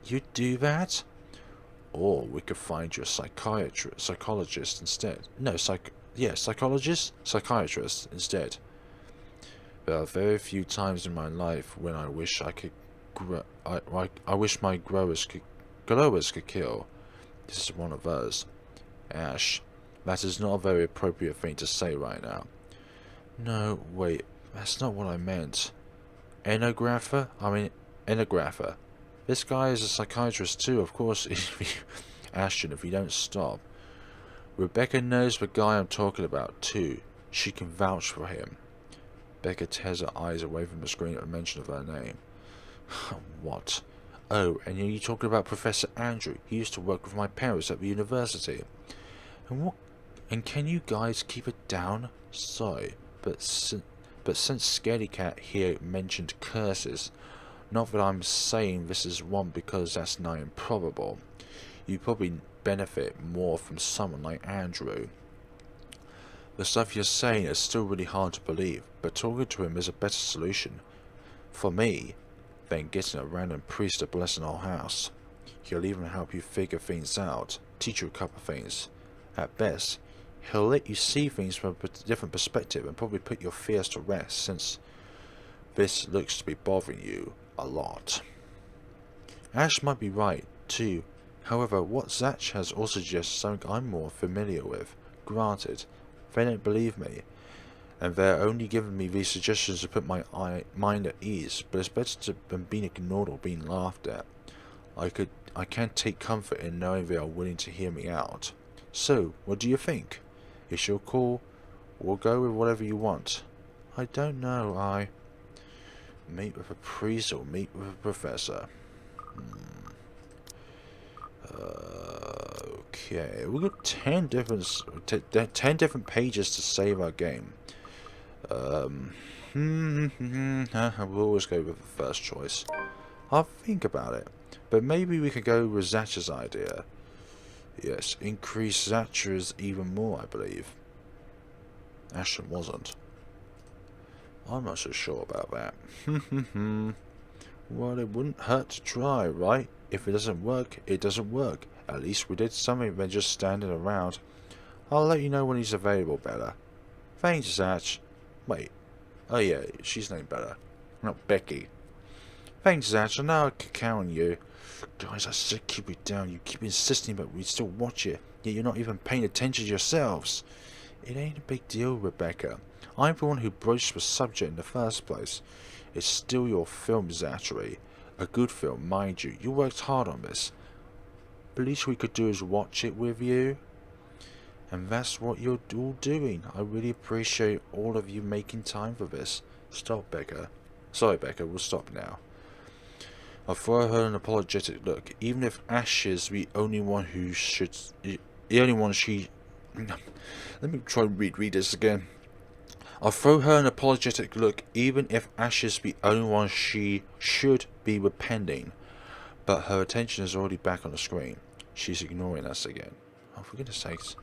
You'd do that? Or we could find you a psychologist instead. No, psychiatrist instead. There are very few times in my life when I wish I could I wish my glowers could kill. This is one of those. Ash, that is not a very appropriate thing to say right now. No, wait, that's not what I meant. Enographer? I mean, enographer. This guy is a psychiatrist too, of course. Ashton, if you don't stop. Rebecca knows the guy I'm talking about too. She can vouch for him. Becca tears her eyes away from the screen at the mention of her name. What? Oh, and you're talking about Professor Andrew. He used to work with my parents at the university. And can you guys keep it down? Sorry, but since Scarycat here mentioned curses, not that I'm saying this is one because that's nigh improbable. You probably benefit more from someone like Andrew. The stuff you're saying is still really hard to believe, but talking to him is a better solution. For me, than getting a random priest to bless an old house. He'll even help you figure things out, teach you a couple of things. At best, he'll let you see things from a different perspective and probably put your fears to rest, since this looks to be bothering you a lot. Ash might be right, too. However, what Zach has also suggests something I'm more familiar with. Granted, they don't believe me, and they're only giving me these suggestions to put my mind at ease, but it's better than being ignored or being laughed at. I can take comfort in knowing they are willing to hear me out. So, what do you think? It's your call. We'll go with whatever you want. I don't know, meet with a priest or meet with a professor. Okay, we've got 10 different pages to save our game. We'll always go with the first choice. I'll think about it, but maybe we could go with Zacher's idea. Yes, increase Zacher's even more, I believe. Ashton wasn't. I'm not so sure about that. Well, it wouldn't hurt to try, right? If it doesn't work, it doesn't work. At least we did something than just standing around. I'll let you know when he's available, Bella. Thanks, Zach. Wait. Oh yeah, she's named Bella, not Becky. Thanks, Zach. I know I can count on you. Guys, I said keep it down. You keep insisting, but we still watch it. Yet you're not even paying attention to yourselves. It ain't a big deal, Rebecca. I'm the one who broached the subject in the first place. It's still your film, Zachery. A good film, mind you. You worked hard on this. The least we could do is watch it with you. And that's what you're all doing. I really appreciate all of you making time for this. Stop, Becca. Sorry, Becca, we'll stop now. I'll throw her an apologetic look. Even if Ash is the only one who should... The only one she... Let me try and read this again. I'll throw her an apologetic look, even if Ash is the only one she should be repenting. But her attention is already back on the screen. She's ignoring us again. Oh, for goodness sakes.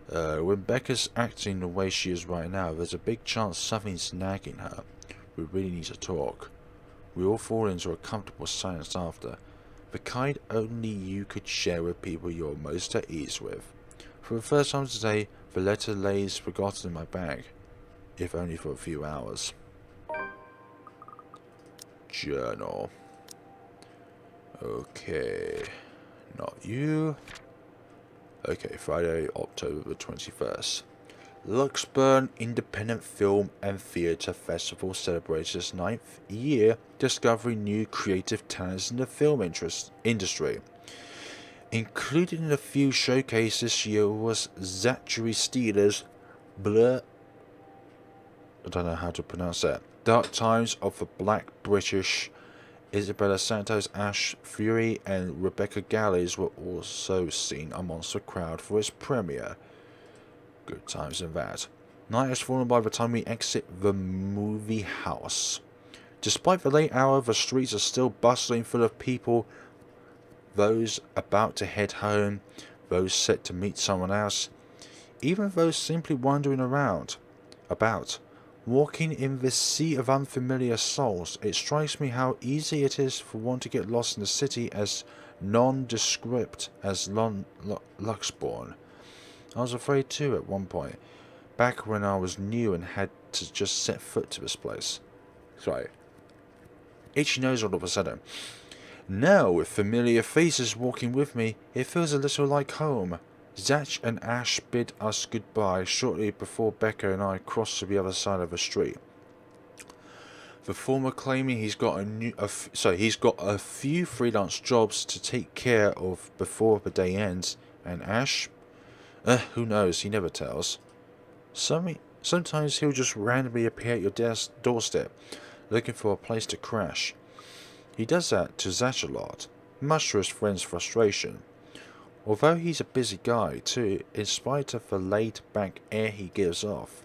When Becca's acting the way she is right now, there's a big chance something's nagging her. We really need to talk. We all fall into a comfortable silence after, the kind only you could share with people you're most at ease with. For the first time today, the letter lays forgotten in my bag, if only for a few hours. Journal. Okay, not you. Okay, Friday, October the 21st. Luxburn Independent Film and Theatre Festival celebrates its 9th year, discovering new creative talents in the film industry. Included in a few showcases this year was Zachery Steelers, I don't know how to pronounce that. Dark Times of the Black British. Isabella Santos, Ash Fury, and Rebecca Gallies were also seen amongst the crowd for its premiere. Good times in that. Night has fallen by the time we exit the movie house. Despite the late hour, the streets are still bustling full of people. Those about to head home, those set to meet someone else, even those simply wandering about. Walking in this sea of unfamiliar souls, it strikes me how easy it is for one to get lost in a city as nondescript as Luxburn. I was afraid too at one point, back when I was new and had to just set foot to this place. Sorry. Itchy nose all of a sudden. Now, with familiar faces walking with me, it feels a little like home. Zach and Ash bid us goodbye shortly before Becca and I crossed to the other side of the street. The former claiming he's got a few freelance jobs to take care of before the day ends, and Ash, who knows? He never tells. Sometimes he'll just randomly appear at your doorstep, looking for a place to crash. He does that to Zach a lot, much to his friend's frustration. Although he's a busy guy too, in spite of the laid-back air he gives off.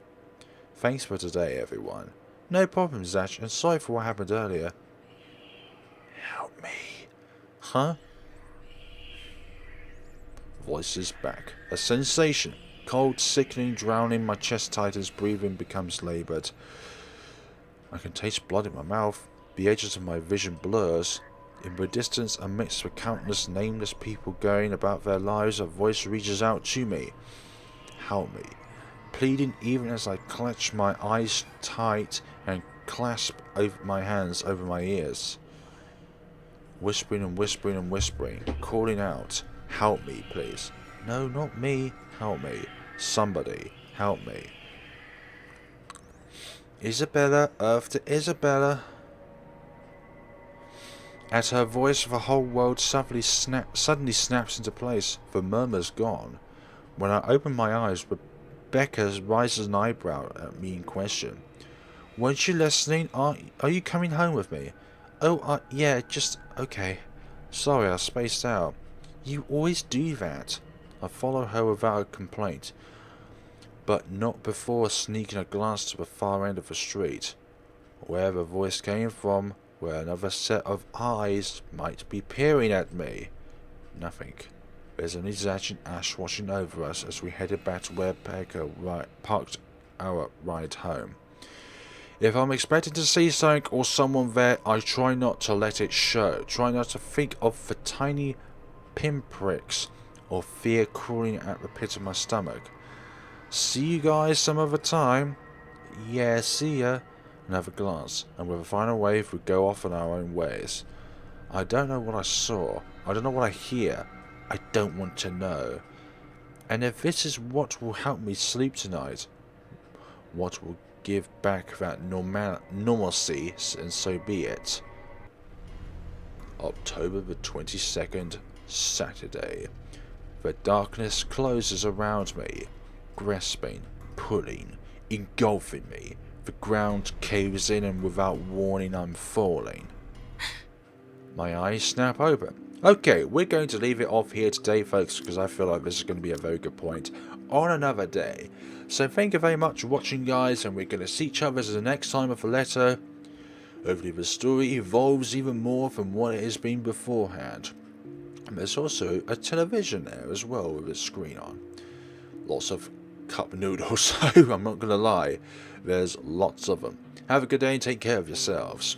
Thanks for today, everyone. No problem, Zach, and sorry for what happened earlier. Help me. Huh? Voice is back. A sensation. Cold, sickening, drowning. My chest tightens, breathing becomes laboured. I can taste blood in my mouth. The edges of my vision blurs. In the distance, amidst the countless nameless people going about their lives, a voice reaches out to me. Help me. Pleading even as I clutch my eyes tight and clasp my hands over my ears. Whispering and whispering and whispering, calling out, help me, please. No, not me. Help me. Somebody, help me. Isabella, after Isabella. At her voice, the whole world suddenly snaps into place. The murmur's gone. When I open my eyes, Rebecca raises an eyebrow at me in question. Weren't you listening? Are you coming home with me? Oh, yeah, just okay. Sorry, I spaced out. You always do that. I follow her without a complaint, but not before sneaking a glance to the far end of the street, where the voice came from, where another set of eyes might be peering at me. Nothing. There's only Zach and Ash watching over us as we headed back to where Becca parked our ride home. If I'm expecting to see something or someone there, I try not to let it show. Try not to think of the tiny pinpricks or fear crawling at the pit of my stomach. See you guys some other time. Yeah, see ya. Another glance, and with a final wave we go off on our own ways. I don't know what I saw. I don't know what I hear. I don't want to know. And if this is what will help me sleep tonight, what will give back that normalcy, and so be it. October the 22nd, Saturday. The darkness closes around me, grasping, pulling, engulfing me. The ground caves in and without warning I'm falling. My eyes snap open. Okay, we're going to leave it off here today, folks, because I feel like this is going to be a very good point on another day. So thank you very much for watching, guys, and we're going to see each other the next time of the letter. Hopefully the story evolves even more from what it has been beforehand. And there's also a television there as well with a screen on. Lots of cup noodles, so I'm not going to lie. There's lots of them. Have a good day and take care of yourselves.